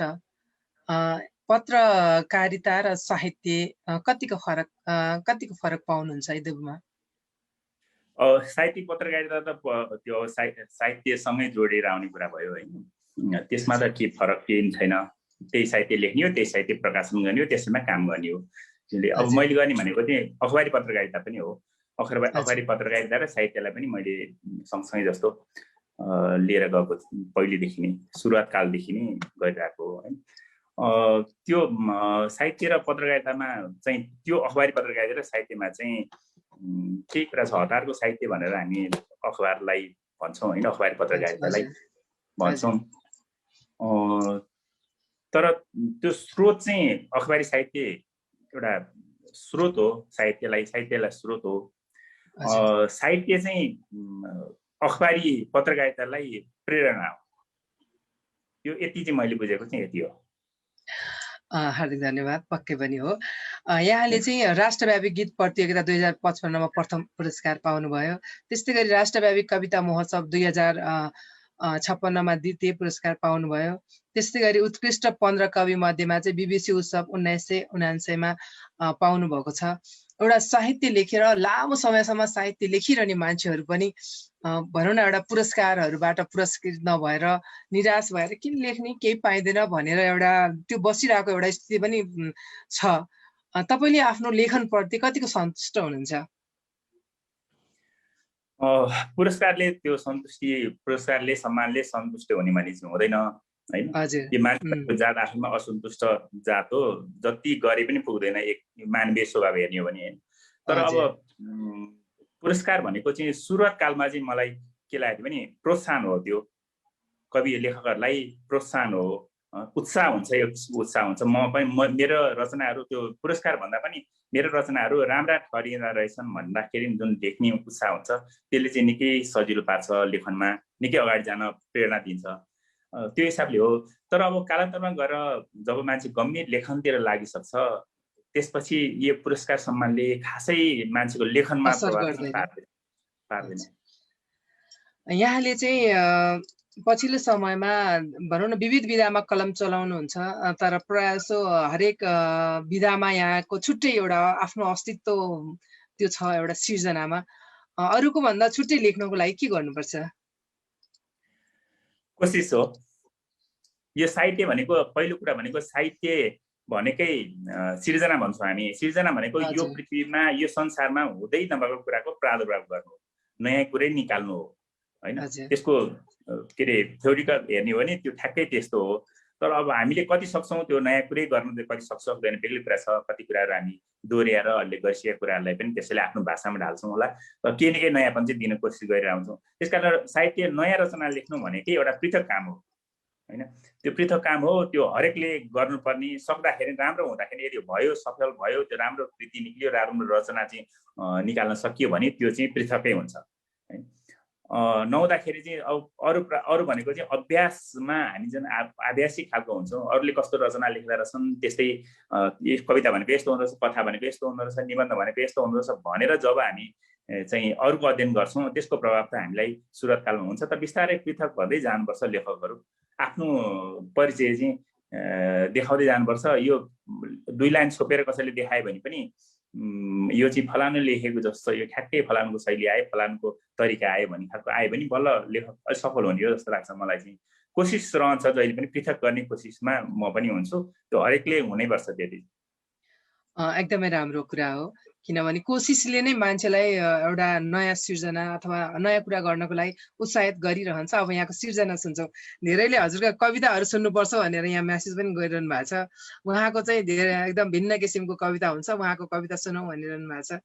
पत्रकारिता र साहित्य कतिको फरक पाउनुहुन्छ यी दुईमा? साहित्यिक पत्रकारिता त त्यो साहित्यसँगै जोडेर आउने कुरा भयो होइन। त्यसमा त के फरक केही छैन। त्यही साहित्य लेख्ने हो, त्यही साहित्य प्रकाशन गर्ने हो, त्यसैमा काम गर्ने हो। अब मैले गर्ने भनेको चाहिँ अखबारी पत्रकारिता पनि हो। अखबारी पत्रकारिता र साहित्यलाई पनि मैले सँगसँगै जस्तो लिएर गएको पहिलेदेखि नै, सुरुवात कालदेखि नै गरिरहेको हो है। त्यो साहित्य र पत्रकारितामा चाहिँ त्यो अखबारी पत्रकारिता र साहित्यमा चाहिँ केही कुरा छ। हतारको साहित्य भनेर हामी अखबारलाई भन्छौँ होइन, अखबारी पत्रकारितालाई भन्छौँ। तर त्यो स्रोत चाहिँ अखबारी साहित्य एउटा स्रोत हो, साहित्यलाई स्रोत हो। साहित्य चाहिँ अखबारी पत्रकारितालाई प्रेरणा हो। यो यति चाहिँ मैले बुझेको चाहिँ यति हो। हार्दिक धन्यवाद। पक्कै पनि हो। यहाँले चाहिँ राष्ट्रव्यापी गीत प्रतियोगिता 2055 प्रथम पुरस्कार पाउनुभयो। त्यस्तै गरी राष्ट्रव्यापी कविता महोत्सव 2056 द्वितीय पुरस्कार पाउनुभयो। त्यस्तै गरी उत्कृष्ट 15 कवि मध्येमा चाहिँ BBC उत्सव 1979 पाउनु भएको छ। एउटा साहित्य लेखेर लामो समयसम्म साहित्य लेखिरहने मान्छेहरू पनि भनौँ न एउटा पुरस्कारहरूबाट पुरस्कृत नभएर निराश भएर किन लेख्ने, केही पाइँदैन भनेर एउटा त्यो बसिरहेको एउटा स्थिति पनि छ। तपाईँले आफ्नो लेखनप्रति कतिको सन्तुष्ट हुनुहुन्छ? पुरस्कारले सम्मानले सन्तुष्ट हुने मानिस हुँदैन हैन। यो मान्छेको जात आफैमा असन्तुष्ट जात हो। जति गरे पनि पुग्दैन एक मानवीय स्वभाव हेर्ने हो भने। तर अब पुरस्कार भनेको चाहिँ सुरुवात कालमा चाहिँ मलाई के लाग्यो भने प्रोत्साहन हो। त्यो कवि लेखकहरूलाई प्रोत्साहन हो, उत्साह हुन्छ। यो उत्साह हुन्छ। मेरो रचनाहरू त्यो पुरस्कार भन्दा पनि मेरो रचनाहरू राम्रा ठहरिँदा रहेछन् भन्दाखेरि जुन लेख्ने उत्साह हुन्छ त्यसले चाहिँ निकै सजिलो पार्छ, लेखनमा निकै अगाडि जान प्रेरणा दिन्छ। त्यो हिसाबले हो। तर अब कालान्तरमा गएर जब मान्छे गम्भीर लेखनतिर लागिसक्छ त्यसपछि यो पुरस्कार सम्मानले खासै मान्छेको लेखनमा प्रभाव पार्दैन। यहाँले चाहिँ पछिल्लो समयमा भनौँ न विविध विधामा कलम चलाउनुहुन्छ, तर प्रायः हरेक विधामा यहाँको छुट्टै एउटा आफ्नो अस्तित्व त्यो छ एउटा सिर्जनामा। अरूको भन्दा छुट्टै लेख्नको लागि के गर्नुपर्छ? कोसिस हो। यो साहित्य भनेको पहिलो कुरा भनेको साहित्य भनेकै सिर्जना भन्छौँ हामी। सिर्जना भनेको यो पृथ्वीमा यो संसारमा हुँदै नभएको कुराको प्रादुर्भाव गर्नु, नयाँ कुरै निकाल्नु हो हैन। त्यसको के अरे थ्योरिकल हेर्ने हो भने त्यो ठ्याक्कै त्यस्तो हो। तर अब हामीले कति सक्छौँ त्यो नयाँ कुरै गर्नु, कति सक्दैन बेग्लै कुरा छ। कति कुराहरू हामी दोहोऱ्याएर अहिले गरिसकेका कुराहरूलाई पनि त्यसैले आफ्नो भाषामा ढाल्छौँ होला, तर केही न केही नयाँपन चाहिँ दिन कोसिस गरिरहन्छौँ। त्यसकारण साहित्य नयाँ रचना लेख्नु भनेकै एउटा पृथक काम हो हैन। त्यो पृथक काम हो। त्यो हरेकले गर्नुपर्ने, सक्दाखेरि राम्रो हुँदाखेरि यदि भयो, सफल भयो, त्यो राम्रो कृति निक्लियो, राम्रो रचना चाहिँ निकाल्न सकियो भने त्यो चाहिँ पृथकै हुन्छ हैन। नहुँदाखेरि चाहिँ अब अरू भनेको चाहिँ अभ्यासमा हामी जुन आभ्यासिक खालको हुन्छौँ। अरूले कस्तो रचना लेख्दा रहेछन् त्यस्तै कविता भनेको यस्तो हुँदो रहेछ, कथा भनेको यस्तो हुँदो रहेछ, निबन्ध भनेको यस्तो हुँदो रहेछ भनेर जब हामी चाहिँ अरूको अध्ययन गर्छौँ त्यसको प्रभाव त हामीलाई सुरुवातकालमा हुन्छ। तर बिस्तारै पृथक भन्दै जानुपर्छ। लेखकहरू आफ्नो परिचय चाहिँ देखाउँदै जानुपर्छ। यो 2 लाइन छोपेर कसैले देखायो भने पनि यो चाहिँ फलानु लेखेको जस्तो, यो ठ्याक्कै फलानुको शैली आयो, फलानुको तरिका आयो भन्ने खालको आयो भने बल्ल लेखक सफल हुने हो जस्तो लाग्छ मलाई चाहिँ। कोसिस रहन्छ जहिले पनि पृथक गर्ने कोसिसमा म पनि हुन्छु। त्यो हरेकले हुनैपर्छ। त्यति एकदमै राम्रो कुरा हो। किनभने कोसिसले नै मान्छेलाई एउटा नयाँ सिर्जना अथवा नयाँ कुरा गर्नको लागि उत्साहित गरिरहन्छ। अब यहाँको सिर्जना सुन्छौँ। धेरैले हजुरका कविताहरू सुन्नुपर्छ भनेर यहाँ म्यासेज पनि गरिरहनु भएको छ। उहाँको चाहिँ धेरै एकदम भिन्न किसिमको कविता हुन्छ, उहाँको कविता सुनौँ भनिरहनु भएको छ।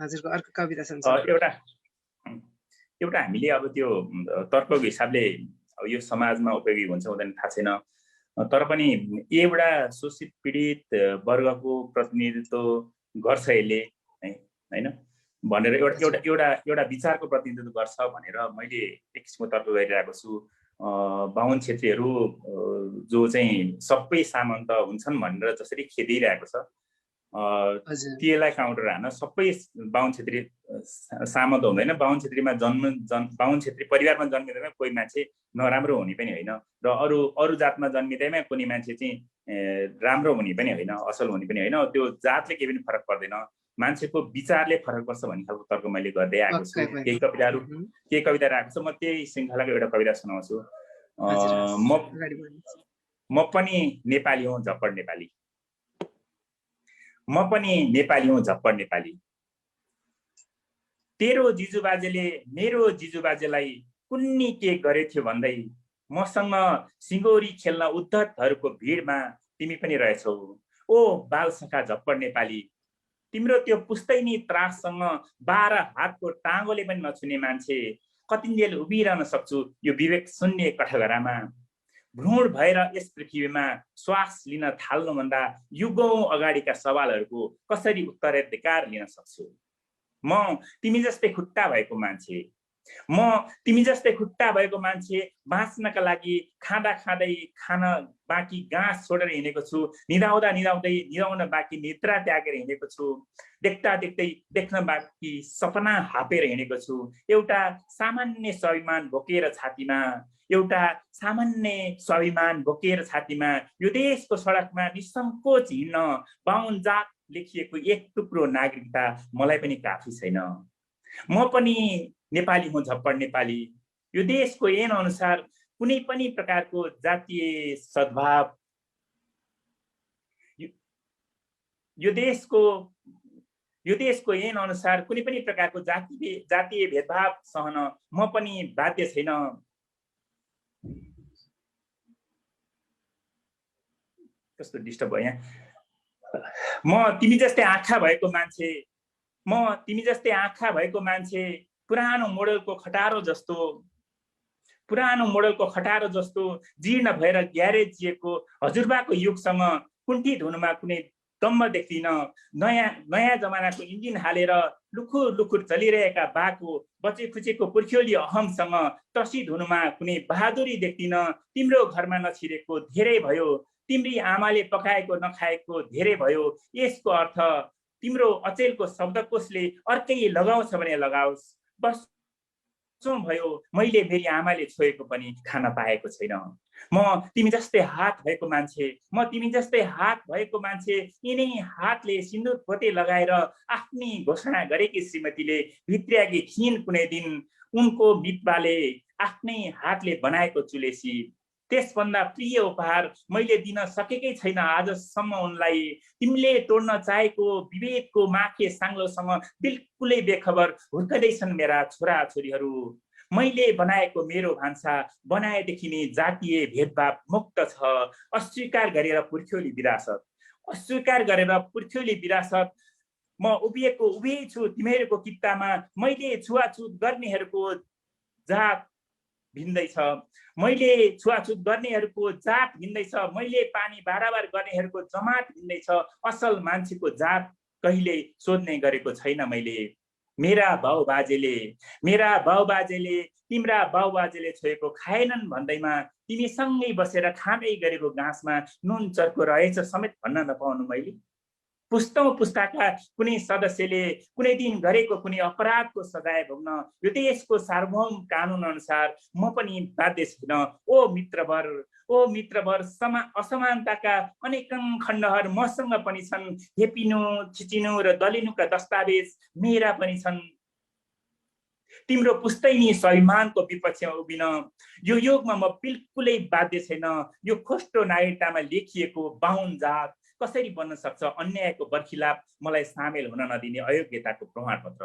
हजुरको अर्को कविता सुन्छौँ। एउटा हामीले अब त्यो तर्कको हिसाबले यो समाजमा उपयोगी हुन्छ हुँदैन थाहा छैन। तर पनि एउटा शोषित पीडित वर्गको प्रतिनिधित्व गर्छ यसले हैन भनेर एउटा विचारको प्रतिनिधित्व गर्छ भनेर मैले एक किसिमको तर्क गरिरहेको छु। बाहुन क्षेत्रीहरू जो चाहिँ सबै सामन्त हुन्छन् भनेर जसरी खेदिरहेको छ त्यसलाई काउन्टर हान्न सबै बाहुन क्षेत्री सामन्त हुँदैन। बाहुन क्षेत्रीमा बाहुन क्षेत्री परिवारमा जन्मिँदैमा कोही मान्छे नराम्रो हुने पनि होइन र अरू जातमा जन्मिँदैमा कुनै मान्छे चाहिँ राम्रो हुने पनि होइन, असल हुने पनि होइन। त्यो जातले केही पनि फरक पर्दैन, मान्छेको विचारले फरक पर्छ भन्ने खालको तर्क मैले गर्दै आएको छु। केही कविता राखेको छु। म त्यही श्रृङ्खलाको एउटा कविता सुनाउँछु। म पनि नेपाली हुँ झप्पड नेपाली, म पनि नेपाली हुँ झप्पड नेपाली। तेरो जिजुबाजेले मेरो जिजुबाजेलाई कुन्नी के गरेथ्यो भन्दै मसँग सिङ्गौरी खेल्न उद्धतहरूको भिडमा तिमी पनि रहेछौ। ओ बालसखा झप्पड नेपाली, तिम्रो त्यो पुस्तैनी त्राससँग 12 हातको टाँगोले पनि नछुने मान्छे कतिन्जेल उभिरहन सक्छु यो विवेक शून्य कठघरामा। भ्रूण भएर यस पृथ्वीमा श्वास लिन थाल्नुभन्दा युगौं अगाडिका सवालहरूको कसरी उत्तराधिकार लिन सक्छु। म तिमी जस्तै खुट्टा भएको मान्छे, बाँच्नका लागि खाँदा खाँदै खान बाँकी घाँस छोडेर हिँडेको छु, निदाउँदा निदाउँदै निदाउन बाँकी निद्रा त्यागेर हिँडेको छु, देख्दा देख्दै देख्न बाँकी सपना हापेर हिँडेको छु। एउटा सामान्य स्वाभिमान बोकेर छातीमा यो देशको सडकमा निसङ्कोच हिँड्न बाहुन जात लेखिएको एक टुक्रो नागरिकता मलाई पनि काफी छैन। म पनि नेपाली हुँ, झप्पड नेपाली। यो देशको ऐन अनुसार कुनै पनि प्रकारको जातीय सद्भाव, यो देशको ऐन अनुसार कुनै पनि प्रकारको जातीय भेदभाव सहन म पनि बाध्य छैन। कस्तो डिस्टर्ब भयो यहाँ। म तिमी जस्तै आँखा भएको मान्छे पुरानो मोडलको खटारो जस्तो जीर्ण भएर ग्यारेजिएको हजुरबाको युगसँग कुण्ठित हुनुमा कुनै दम्ब देख्दिन। नयाँ जमानाको इन्जिन हालेर लुखुर चलिरहेका बाको बचे खुचेको पुर्ख्यौली अहमसँग त्रसित हुनुमा कुनै बहादुरी देख्दिन। तिम्रो घरमा नछिरेको धेरै भयो, तिम्री आमाले पकाएको नखाएको धेरै भयो। यसको अर्थ तिम्रो अचेलको शब्दकोशले अर्कै लगाउँछ भने लगाओस्। वर्षौं भयो मैले मेरी आमाले छोएको पनि खान पाएको छैन। म तिमी जस्तै हात भएको मान्छे यिनै हातले सिन्दुर पोते लगाएर आफ्नी घोषणा गरेकी श्रीमतीले भित्र्यागी थिइन् कुनै दिन उनको मितबाले आफ्नै हातले बनाएको चुलेसी। त्यसभन्दा प्रिय उपहार मैले दिन सकेकै छैन आजसम्म उनलाई। तिमीले तोड्न चाहेको विवेकको माखे साङ्लोसँग बिल्कुलै बेखबर हुर्कदैछन् मेरा छोरा छोरीहरू। मैले बनाएको मेरो भान्सा बनाएदेखि नै जातीय भेदभाव मुक्त छ। अस्वीकार गरेर पुर्ख्यौली विरासत म उभियै छु तिमीहरूको कित्तामा। मैले छुवाछुत गर्नेहरूको जात भिन्दैछ, मैले पानी बाराबार गर्नेहरूको जमात भिन्दैछ। असल मान्छेको जात कहिले सोध्ने गरेको छैन मैले। मेरा बाउबाजेले तिम्रा बाउबाजेले छोएको खाएनन् भन्दैमा तिमीसँगै बसेर खाँदै गरेको घाँसमा नुन चर्को रहेछ समेत भन्न नपाउनु मैले। पुस्तौं पुस्ताका कुनै सदस्यले कुनै दिन गरेको कुनै अपराधको सजाय भोग्न यो देशको सार्वभौम कानुन अनुसार म पनि बाध्य छैन। ओ मित्रवर असमानताका अनेकौं खण्डहरु मसँग पनि छन्। हेपिनु, छिचिनु र दलिनुका दस्तावेज मेरा पनि छन्। तिम्रो पुस्तैनी स्वाभिमानको विपक्षमा उभिन यो युगमा म बिल्कुलै बाध्य छैन। यो खोस्टो नागरिकतामा लेखिएको बाहुन जात कसरी बन्न सक्छ अन्यायको बर्खिलाप मलाई सामेल हुन नदिने अयोग्यताको प्रमाणपत्र।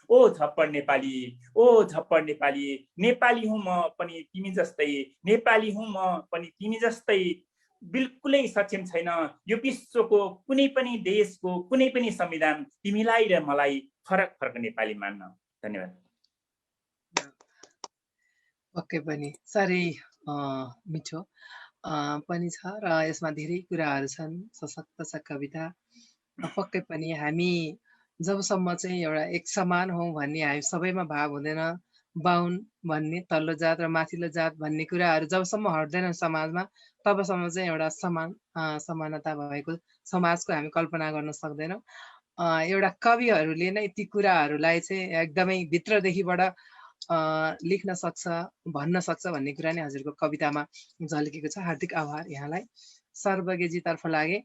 ओ झप्पड नेपाली, नेपाली हुँ म पनि तिमी जस्तै, बिल्कुलै सक्षम छैन यो विश्वको कुनै पनि देशको कुनै पनि संविधान तिमीलाई र मलाई फरक नेपाली मान्न। धन्यवाद। पक्कै पनि साह्रै मिठो पनि छ र यसमा धेरै कुराहरू छन्। सशक्त छ कविता। पक्कै पनि हामी जबसम्म चाहिँ एउटा एक समान हौँ भन्ने हामी सबैमा भाव हुँदैन, बाहुन भन्ने तल्लो जात र माथिल्लो जात भन्ने कुराहरू जबसम्म हट्दैन समाजमा तबसम्म चाहिँ एउटा समानता भएको समाजको हामी कल्पना गर्न सक्दैनौँ। एउटा कविहरूले नै ती कुराहरूलाई चाहिँ एकदमै भित्रदेखिबाट लेख्न सक्छ, भन्न सक्छ भन्ने कुरा नै हजुरको कवितामा झल्केको छ। हार्दिक आभार यहाँलाई। सर्वज्ञजीतर्फ लागे।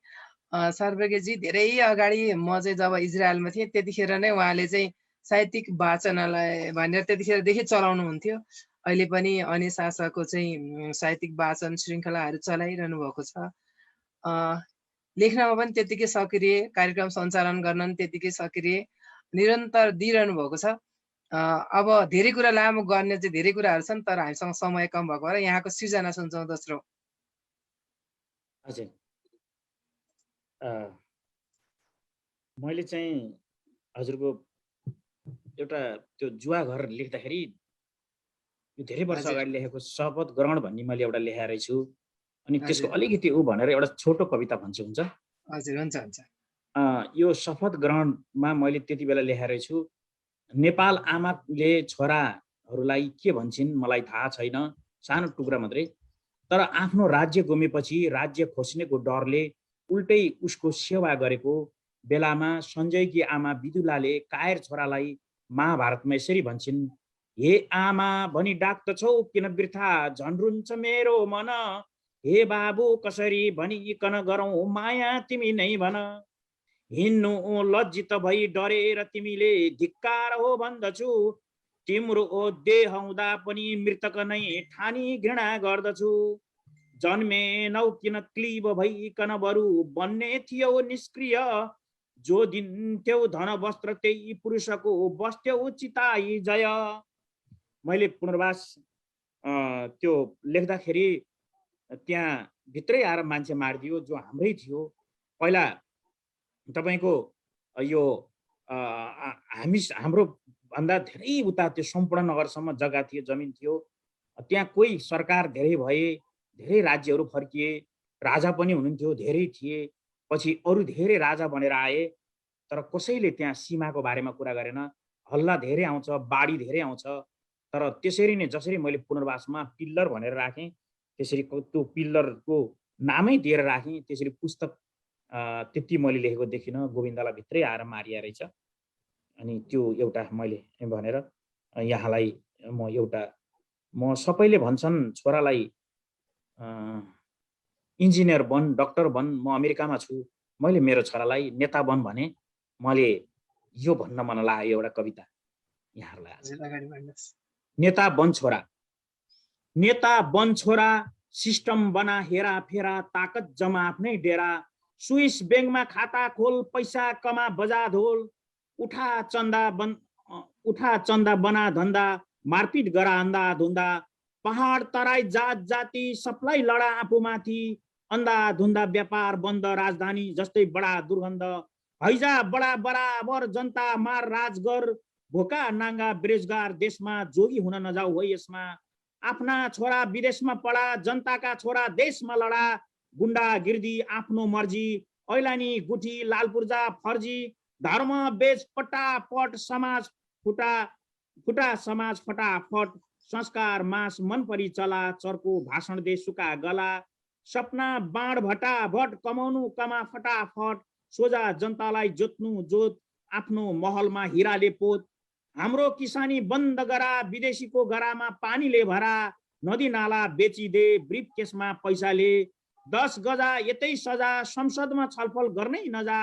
सर्वज्ञजी धेरै अगाडि म चाहिँ जब इजरायलमा थिएँ त्यतिखेर नै उहाँले चाहिँ साहित्यिक वाचनालय भनेर त्यतिखेरदेखि चलाउनु हुन्थ्यो। अहिले पनि अनिशासको चाहिँ साहित्यिक वाचन श्रृङ्खलाहरू चलाइरहनु भएको छ। लेख्नमा पनि त्यतिकै सक्रिय, कार्यक्रम सञ्चालन गर्न पनि त्यतिकै सक्रिय, निरन्तर दिइरहनु भएको छ। अब धेरै कुरा लामो गर्ने चाहिँ धेरै कुराहरू छन्, तर हामीसँग समय कम भएको भएर यहाँको सृजना सुन्छौँ। दोस्रो हजुर, मैले चाहिँ हजुरको एउटा त्यो जुवा घर लेख्दाखेरि यो धेरै वर्ष हजुर अगाडि लेखेको शपथ ग्रहण भन्ने मैले एउटा लेखाएरै छु अनि त्यसको हजुर अलिकति भनेर एउटा छोटो कविता भन्छु हुन्छ हजुर हुन्छ हुन्छ यो शपथ ग्रहणमा मैले त्यति बेला लेखाएरै छु नेपाल आमाले छोराहरूलाई के भन्छन् मलाई थाहा छैन सानो टुक्रा मात्रै तर आफ्नो राज्य गुमेपछि राज्य खोस्नेको डरले उल्टै उसको सेवा गरेको बेलामा सञ्जयकी आमा विदुलाले कायर छोरालाई महाभारतमा यसरी भन्छन् हे आमा भनी डाक्दछौ किन वृथा झन्रुन्छ मेरो मन हे बाबु कसरी भनिकन गरौँ माया तिमी नै भन हिँड्नु लज्जित भई डरेर तिमीले धिक्कार हो भन्दछु तिम्रो देह हुँदा पनि मृतक नै ठानी घृणा गर्दछु जन्मेनौ किन क्लीब भइकन बरु बन्ने थियो निष्क्रिय जो दिन्थ्यौ धन वस्त्र त्यही पुरुषको बस्थ्यौ चिताई जय मैले पुनर्वास त्यो लेख्दाखेरि त्यहाँ भित्रै आएर मान्छे मारिदियो जो हाम्रै थियो पहिला तपाईको यो हाम्रो भन्दा धेरै उता त्यो सम्पूर्ण नगरसम्म जग्गा थियो जमिन थियो त्यहाँ कोही सरकार धेरै भए धेरै राज्यहरू फर्किए राजा पनि हुनुहुन्थ्यो धेरै थिए पछि अरू धेरै राजा बनेर आए तर कसैले त्यहाँ सीमाको बारेमा कुरा गरेन हल्ला धेरै आउँछ बाढी धेरै आउँछ तर त्यसरी नै जसरी मैले पुनर्वासमा पिल्लर भनेर राखेँ त्यसरी त्यो पिल्लरको नामै दिएर राखेँ त्यसरी पुस्तक त्यति मैले लेखेको देखिनँ गोविन्दलाई भित्रै आएर मारिया रहेछ अनि त्यो एउटा मैले भनेर यहाँलाई म सबैले भन्छन् छोरालाई इन्जिनियर बन डाक्टर बन म अमेरिकामा छु मैले मेरो छोरालाई नेता बन भने मैले यो भन्न मन लाग्यो एउटा कविता यहाँहरूलाई नेता बन छोरा सिस्टम बना हेरा फेरा ताकत जमा आफ्नै डेरा स्विस बैंकमा खाता खोल पैसा कमा बजा धोल उठा चन्दा बना धन्दा मारपिट गरा अन्धा धुन्दा पहाड तराई जात जाति सबलाई लडा आफूमाथि अन्धा धुन्दा व्यापार बन्द राजधानी जस्तै बडा दुर्गन्ध हैजा बडा बराबर जनता मार राजगर भोका नाङ्गा बेरोजगार देशमा जोगी हुन नजाऊ हो यसमा आफ्ना छोरा विदेशमा पढा जनताका छोरा देशमा लडा गुण्डा गिर्दी आफ्नो मर्जी ऐलानी गुठी लालपुर्जा फर्जी धर्म बेच पटापट समाज फुटा समाज फटाफट संस्कार मास मन परी चला चर्को भाषण दे सुका गला सपना बाँड भटाभट कमाउनु कमा फटाफट सोझा जनतालाई जोत्नु जोत आफ्नो महलमा हिराले पोत हाम्रो किसानी बन्द गरा विदेशीको गरामा पानीले भरा नदी नाला बेचिदे ब्रिफ केसमा पैसाले 10 गजा यतै सजा संसदमा छलफल गर्नै नजा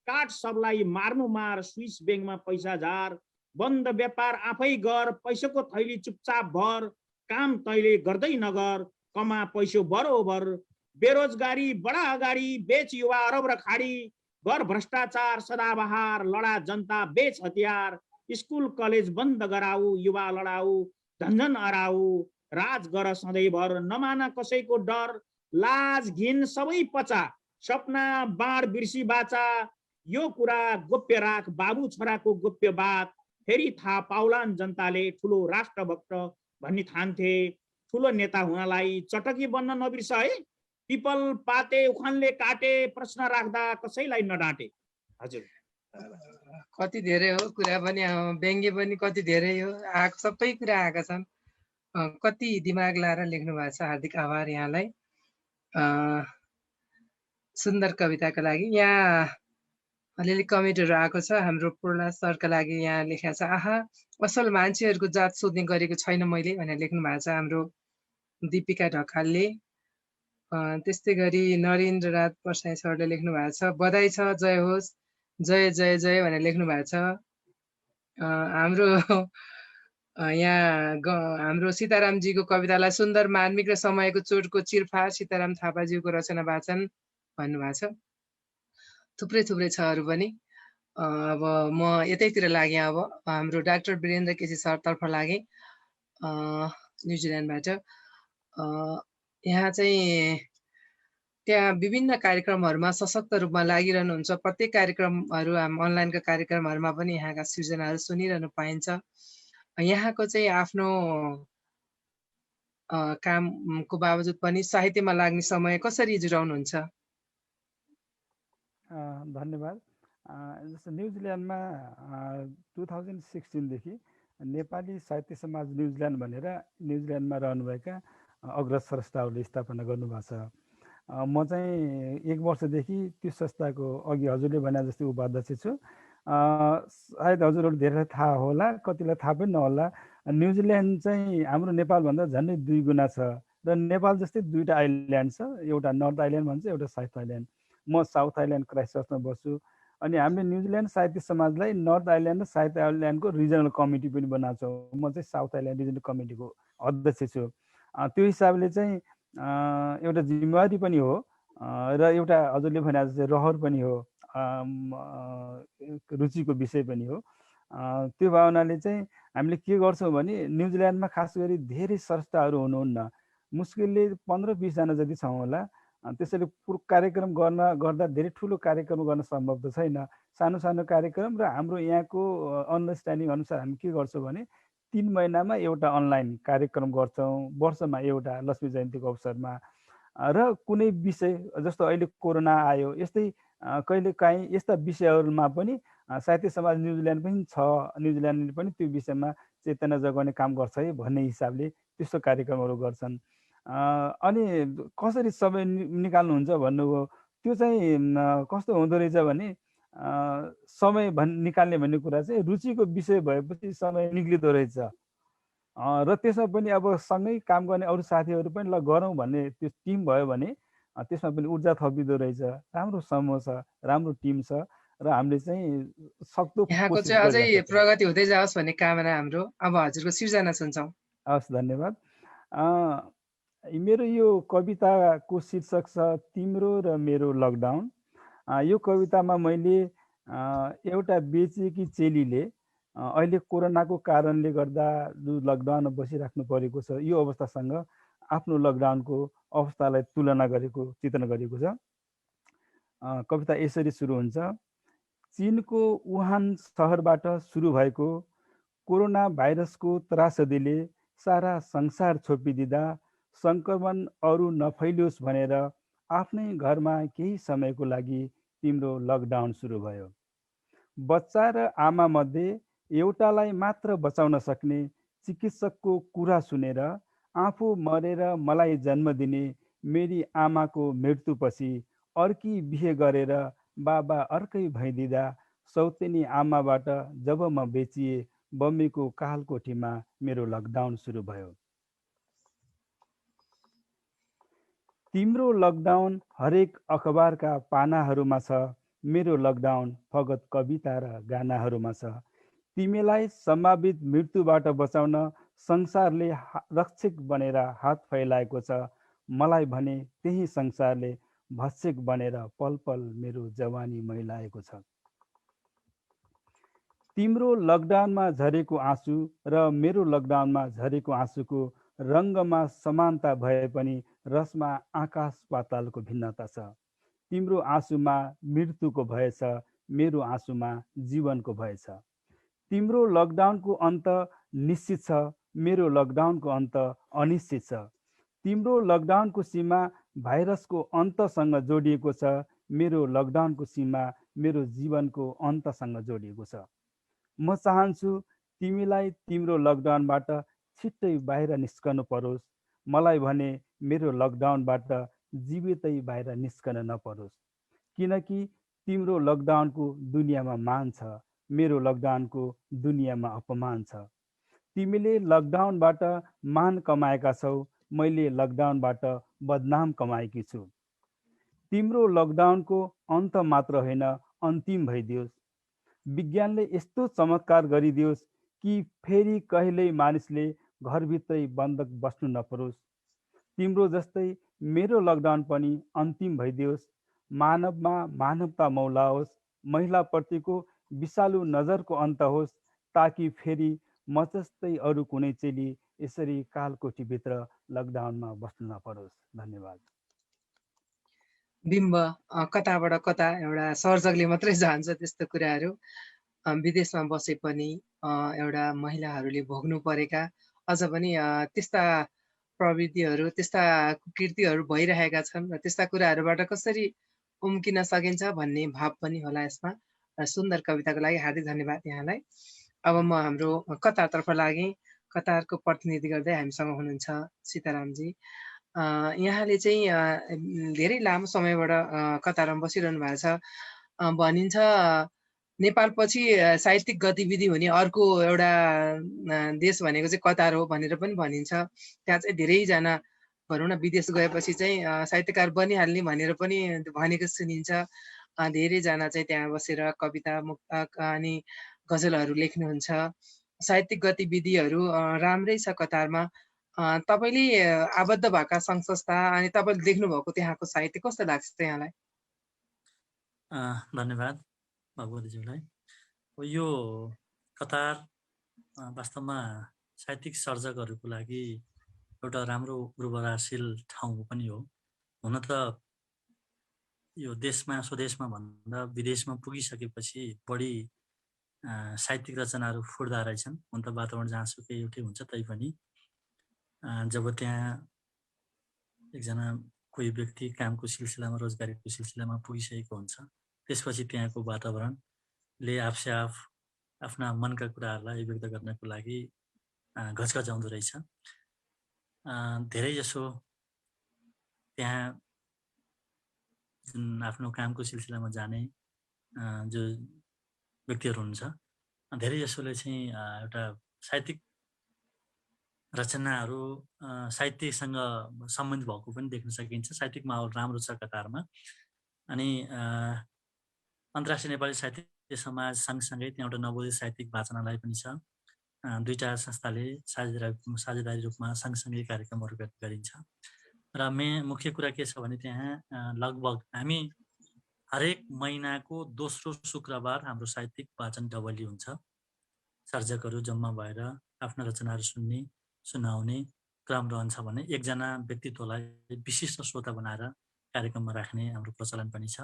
काट सबलाई मार्नु मार स्विस बैंकमा पैसा झार बन्द व्यापार आफै गर पैसाको थैली चुपचाप भर काम तैले गर्दै नगर कमा पैसो बरोबर बेरोजगारी बडा अगाडि बेच युवा अरब र खाडी गर भ्रष्टाचार सदाबहार लडा जनता बेच हतियार स्कुल कलेज बन्द गराऊ युवा लडाऊ झन्झन अराऊ राज गर सधैँभर नमाना कसैको डर लाज घिन सबै पचा सपना बाँड बिर्सी बाचा यो कुरा गोप्य राख बाबु छोराको गोप्य बात फेरि थाहा पाउलान् जनताले ठुलो राष्ट्रभक्त भन्ने ठान्थे ठुलो नेता हुनलाई चटकी बन्न नबिर्स है पिपल पाते उखानले काटे प्रश्न राख्दा कसैलाई नडाँटे हजुर कति धेरै हो कुरा पनि व्यङ्ग्य पनि कति धेरै हो आएको सबै कुरा आएका छन् कति दिमाग लाएर लेख्नु भएको छ हार्दिक आभार यहाँलाई सुन्दर कविताको लागि यहाँ अलिअलि कमेन्टहरू आएको छ हाम्रो पूर्ण सरका लागि यहाँ लेखेको छ आहा असल मान्छेहरूको जात सोध्ने गरेको छैन मैले भनेर लेख्नु भएको छ हाम्रो दीपिका ढकालले त्यस्तै गरी नरेन्द्र राज परसाई सरले लेख्नु भएको छ बधाई छ जय होस् जय जय जय भनेर लेख्नु भएको छ हाम्रो यहाँ हाम्रो सीतारामजीको कवितालाई सुन्दर मार्मिक र समयको चोटको चिरफार सीताराम थापाज्यूको रचना वाचन भन्नुभएको छ थुप्रै छ अरू पनि अब म यतैतिर लागेँ अब हाम्रो डाक्टर वीरेन्द्र केसी सरतर्फ लागेँ न्युजिल्यान्डबाट यहाँ चाहिँ त्यहाँ विभिन्न कार्यक्रमहरूमा सशक्त रूपमा लागिरहनुहुन्छ। प्रत्येक कार्यक्रमहरू अनलाइनका कार्यक्रमहरूमा पनि यहाँका सृजनाहरू सुनिरहनु पाइन्छ। यहाँको चाहिँ आफ्नो कामको बावजुद पनि साहित्यमा लाग्ने समय कसरी जुटाउनुहुन्छ? धन्यवाद। जस्तो न्युजिल्यान्डमा 2016 देखि नेपाली साहित्य समाज न्युजिल्यान्ड भनेर न्युजिल्यान्डमा रहनुभएका अग्रज स्रष्टाहरूले स्थापना गर्नुभएको छ। म चाहिँ 1 वर्षदेखि त्यो संस्थाको अघि हजुरले भने जस्तै उपाध्यक्ष छु। सायद हजुरहरू धेरै थाहा होला, कतिलाई थाहा पनि नहोला, न्युजिल्यान्ड चाहिँ हाम्रो नेपालभन्दा झन्डै 2 गुणा छ र नेपाल जस्तै 2टा आइल्यान्ड छ, एउटा नर्थ आइल्यान्ड भन्छ, एउटा साउथ आइल्यान्ड। म साउथ आइल्यान्ड क्राइस्टचर्चमा बस्छु अनि हामीले न्युजिल्यान्ड साहित्य समाजलाई नर्थ आइल्यान्ड र साउथ आइल्यान्डको रिजनल कमिटी पनि बनाएको छौँ। म चाहिँ साउथ आइल्यान्ड रिजनल कमिटीको अध्यक्ष छु। त्यो हिसाबले चाहिँ एउटा जिम्मेवारी पनि हो र एउटा हजुरले भने जस्तै रहर पनि हो, रुचिको विषय पनि हो। त्यो भावनाले चाहिँ हामीले के गर्छौँ भने न्युजिल्यान्डमा खास गरी धेरै स्रष्टाहरू हुनुहुन्न, मुस्किलले 15-20 जना जति छौँ होला। त्यसैले कार्यक्रम गर्दा धेरै ठुलो कार्यक्रम गर्न सम्भव त छैन। सानो सानो कार्यक्रम र हाम्रो यहाँको अन्डरस्ट्यान्डिङ अनुसार हामी के गर्छौँ भने 3 महिनामा एउटा अनलाइन कार्यक्रम गर्छौँ, वर्षमा एउटा लक्ष्मी जयन्तीको अवसरमा। र कुनै विषय जस्तो अहिले कोरोना आयो, यस्तै कहिलेकाहीँ यस्ता विषयहरूमा पनि साहित्य समाज न्युजिल्यान्ड पनि छ, न्युजिल्यान्डले पनि त्यो विषयमा चेतना जगाउने काम गर्छ है भन्ने हिसाबले त्यस्तो कार्यक्रमहरू गर्छन्। अनि कसरी समय निकाल्नुहुन्छ भन्नुभयो, त्यो चाहिँ कस्तो हुँदो रहेछ भने समय निकाल्ने भन्ने कुरा चाहिँ रुचिको विषय भएपछि समय निक्लिँदो रहेछ। र त्यसमा पनि अब सँगै काम गर्ने अरू साथीहरू पनि ल गरौँ भन्ने त्यो टिम भयो भने त्यसमा पनि ऊर्जा थपिँदो रहेछ। राम्रो समूह छ, राम्रो टिम छ र हामीले चाहिँ सक्दो यहाँको कोसिस चाहिँ अझै गरिरहेका छौँ। प्रगति हुँदै जाओस् भन्ने कामना हाम्रो। अब हजुरको सिर्जना सुन्छौँ। हवस्, धन्यवाद। मेरो यो कविताको शीर्षक छ तिम्रो र मेरो लकडाउन। यो कवितामा मैले एउटा बेचिएकी चेलीले अहिले कोरोनाको कारणले गर्दा जो लकडाउनमा बसिराख्नु परेको छ, यो अवस्थासँग आफ्नो लकडाउनको अवस्थालाई तुलना गरेको चित्रण गरेको छ। कविता यसरी सुरु हुन्छ। चीनको वुहान सहरबाट सुरु भएको कोरोना भाइरसको त्रासदीले सारा संसार छोपिदिँदा सङ्क्रमण अरू नफैलियोस् भनेर आफ्नै घरमा केही समयको लागि तिम्रो लकडाउन सुरु भयो। बच्चा र आमा मध्ये एउटालाई मात्र बचाउन सक्ने चिकित्सकको कुरा सुनेर आफू मरेर मलाई जन्म दिने मेरी आमाको मृत्युपछि अर्की बिहे गरेर बाबा अर्कै भइदिँदा सौतेनी आमाबाट जब म बेचिए बम्बईको कालकोठीमा मेरो लकडाउन सुरु भयो। तिम्रो लकडाउन हरेक अखबारका पानाहरूमा छ, मेरो लकडाउन फगत कविता र गानाहरूमा छ। तिमीलाई सम्भावित मृत्युबाट बचाउन संसारले रक्षक बनेर हात फैलाएको छ, मलाई भने त्यही संसारले भक्षक बनेर पल पल मेरो जवानी मैलाएको छ। तिम्रो लकडाउनमा झरेको आँसु र मेरो लकडाउनमा झरेको आँसुको रङ्गमा समानता भए पनि रसमा आकाश पातालको भिन्नता छ। तिम्रो आँसुमा मृत्युको भय छ, मेरो आँसुमा जीवनको भय छ। तिम्रो लकडाउनको अन्त निश्चित छ, मेरो लकडाउनको अन्त अनिश्चित छ। तिम्रो लकडाउनको सीमा भाइरसको अन्तसँग जोडिएको छ, मेरो लकडाउनको सीमा मेरो जीवनको अन्तसँग जोडिएको छ। म चाहन्छु तिमीलाई तिम्रो लकडाउनबाट छिट्टै बाहिर निस्कनु परोस्, मलाई भने मेरो लकडाउनबाट जीवितै बाहिर निस्कन नपरोस्। किनकि तिम्रो लकडाउनको दुनियाँमा मान छ, मेरो लकडाउनको दुनियाँमा अपमान छ। तिमीले लकडाउनबाट मान कमाएका छौ, मैले लकडाउनबाट बदनाम कमाएकी छु। तिम्रो लकडाउनको अन्त मात्र होइन, अन्तिम भइदियोस्। विज्ञानले यस्तो चमत्कार गरिदियोस् कि फेरि कहिल्यै मानिसले घरभित्रै बन्द बस्नु नपरोस्। तिम्रो जस्तै मेरो लकडाउन पनि अन्तिम भइदियोस्। मानवमा मानवता मौलाओस्, महिलाप्रतिको विषालु नजरको अन्त होस्, ताकि फेरि म जस्तै अरू कुनै चेली यसरी कालकोठीभित्र लकडाउनमा बस्नु नपरोस्। धन्यवाद। बिम्ब कताबाट कता एउटा सर्जकले मात्रै जान्छ त्यस्तो कुराहरू विदेशमा बसे पनि एउटा महिलाहरूले भोग्नु परेका अझ पनि त्यस्ता प्रवृत्तिहरू त्यस्ता कृतिहरू भइरहेका छन् र त्यस्ता कुराहरूबाट कसरी उम्किन सकिन्छ भन्ने भाव पनि होला यसमा। सुन्दर कविताको लागि हार्दिक धन्यवाद यहाँलाई। अब म हाम्रो कतारतर्फ लागेँ। कतारको प्रतिनिधि गर्दै हामीसँग हुनुहुन्छ सीतारामजी। यहाँले चाहिँ धेरै लामो समयबाट कतारमा बसिरहनु भएको छ। भनिन्छ नेपालपछि साहित्यिक गतिविधि हुने अर्को एउटा देश भनेको चाहिँ कतार हो भनेर पनि भनिन्छ। त्यहाँ चाहिँ धेरैजना भनौँ न विदेश गएपछि चाहिँ साहित्यकार बनिहाल्ने भनेर पनि भनेको सुनिन्छ। धेरैजना चाहिँ त्यहाँ बसेर कविता मुक्तक अनि गजलहरू लेख्नुहुन्छ। साहित्यिक गतिविधिहरू राम्रै छ कतारमा। तपाईँले आबद्ध भएका सङ्घ संस्था अनि तपाईँले देख्नुभएको त्यहाँको साहित्य कस्तो लाग्छ यहाँलाई? धन्यवाद भगवतीज्यूलाई। यो कतार वास्तवमा साहित्यिक सर्जकहरूको लागि एउटा राम्रो उर्वराशील ठाउँ पनि हो। हुन त यो देशमा स्वदेशमा भन्दा विदेशमा पुगिसकेपछि बढी साहित्यिक रचनाहरू फुट्दा रहेछन्। हुन त वातावरण जहाँसुकै एउटै हुन्छ, तैपनि जब त्यहाँ एकजना कोही व्यक्ति कामको सिलसिलामा रोजगारीको सिलसिलामा पुगिसकेको हुन्छ, त्यसपछि त्यहाँको वातावरणले आफसे आफ आफ्ना मनका कुराहरूलाई व्यक्त गर्नको लागि घचघचाउँदो रहेछ। धेरै जसो त्यहाँ जुन आफ्नो कामको सिलसिलामा जाने जो व्यक्तिहरू हुनुहुन्छ, धेरै जसोले चाहिँ एउटा साहित्यिक रचनाहरू साहित्यसँग सम्बन्धित भएको पनि देख्न सकिन्छ। साहित्यिक माहौल राम्रो छ कतारमा। अनि अन्तर्राष्ट्रिय नेपाली साहित्य समाज सँगसँगै त्यहाँ एउटा नवोदित साहित्यिक वाचनालय पनि छ। दुईटा संस्थाले साझेदारी रूपमा सँगसँगै कार्यक्रमहरू गरिन्छ। र मुख्य कुरा के छ भने त्यहाँ लगभग हामी हरेक महिनाको दोस्रो शुक्रबार हाम्रो साहित्यिक वाचन डबली हुन्छ। सर्जकहरू जम्मा भएर आफ्ना रचनाहरू सुनाउने क्रम रहन्छ भने एकजना व्यक्तित्वलाई विशिष्ट श्रोता बनाएर कार्यक्रममा राख्ने हाम्रो प्रचलन पनि छ।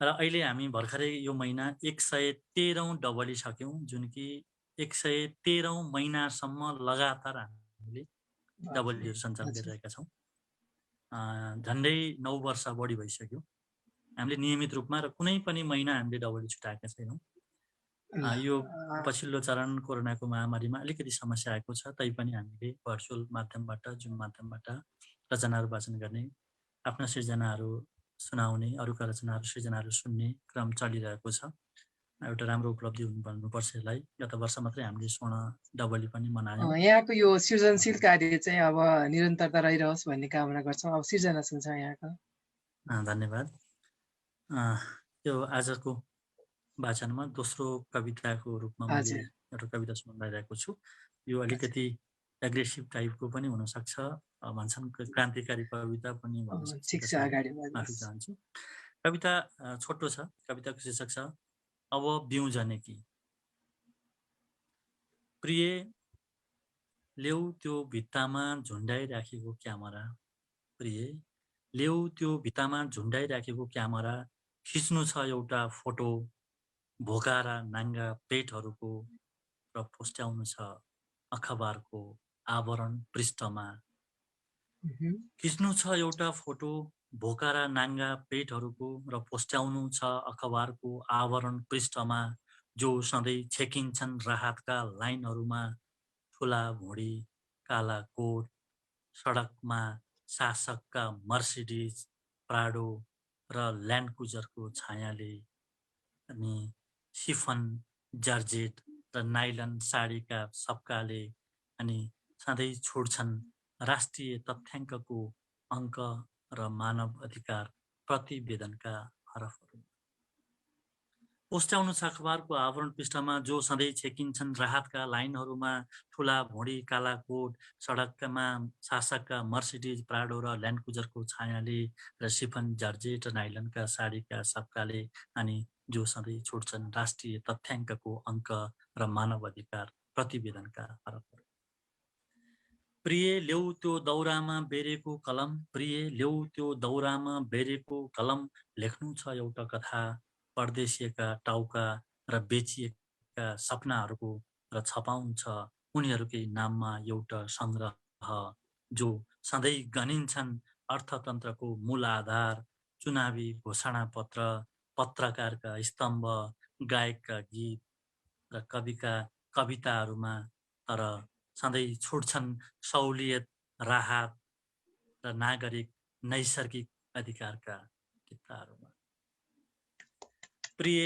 र अहिले हामी भर्खरै यो महिना 113औं डबली सक्यौँ, जुन कि 113औं महिनासम्म लगातार हामीले डबलीहरू सञ्चालन गरिरहेका छौँ। झन्डै 9 वर्ष बढी भइसक्यो हामीले नियमित रूपमा, र कुनै पनि महिना हामीले डबली छुटाएका छैनौँ। यो पछिल्लो चरण कोरोनाको महामारीमा अलिकति समस्या आएको छ, तैपनि हामीले भर्चुअल माध्यमबाट, जुम माध्यमबाट रचनाहरू वाचन गर्ने, आफ्ना सिर्जनाहरू सुनाउने, अरूका रचनाहरू सृजनाहरू सुन्ने क्रम चलिरहेको छ। एउटा राम्रो उपलब्धि हुनुपर्छ यसलाई। गत वर्ष मात्रै हामीले स्वर्ण डबली पनि मनायौँ। यहाँको यो सृजनशील कार्य चाहिँ अब निरन्तरता रहिरहोस् भन्ने कामना गर्छौँ। अब सृजनशील छ यहाँको। धन्यवाद। यो आजको वाचनमा दोस्रो कविताको रूपमा मैले एउटा कविता सुनाइरहेको छु। यो अलिकति एग्रेसिभ टाइपको पनि हुनसक्छ, भन्छन् क्रान्तिकारी कविता पनि भन्न सक्छ। माफी चाहन्छु। कविता छोटो छ। कविताको शीर्षक छ अब बिउ जनेकी। प्रिय ल्याउ त्यो भित्तामा झुन्डाइराखेको क्यामेरा, प्रिय ल्याउ त्यो भित्तामा झुन्डाइराखेको क्यामेरा, खिच्नु छ एउटा फोटो भोका र नाङ्गा पेटहरूको, र पोस्ट्याउनु छ अखबारको आवरण पृष्ठमा। खिच्नु छ एउटा फोटो भोका र नाङ्गा पेटहरूको, र पोस्ट्याउनु छ अखबारको आवरण पृष्ठमा, जो सधैँ छेकिन्छन् राहतका लाइनहरूमा। ठुला भुँडी, काला कोट, सडकमा शासकका मर्सिडिज, प्राडो र ल्यान्ड क्रुजरको छायाले, अनि सिफन, जर्जेट र नाइलन साडीका सप्काले, अनि सधैँ छोड्छन् राष्ट्रिय तथ्याङ्कको अङ्क र मानव अधिकार प्रतिवेदनका हरफहरू। पोस्ट्याउनु छ अखबारको आवरण पृष्ठमा, जो सधैँ छेकिन्छन् राहतका लाइनहरूमा। ठुला भुँडी, काला कोट, सडकमा शासकका मर्सिडिज, प्राडो र ल्यान्ड क्रुजरको छायाले, र सिफन, जर्जेट र नाइलनका साडीका सप्काले, अनि जो सधैँ छोड्छन् राष्ट्रिय तथ्याङ्कको अङ्क र मानव अधिकार प्रतिवेदनका हरफहरू। प्रिय ल्याउ त्यो दौरामा बेरेको कलम, प्रिय ल्याउ त्यो दौरामा बेरेको कलम, लेख्नु छ एउटा कथा परदेशिएका टाउका र बेचिएका सपनाहरूको, र छपाउँछ उनीहरूकै नाममा एउटा सङ्ग्रह जो सधैँ गनिन्छन् अर्थतन्त्रको मूल आधार, चुनावी घोषणा पत्र, पत्रकारका स्तम्भ, गायकका गीत र कविका कविताहरूमा, तर सधैँ छुट्छन् सहुलियत, राहत र नागरिक नैसर्गिक अधिकारका किताहरूमा। प्रिय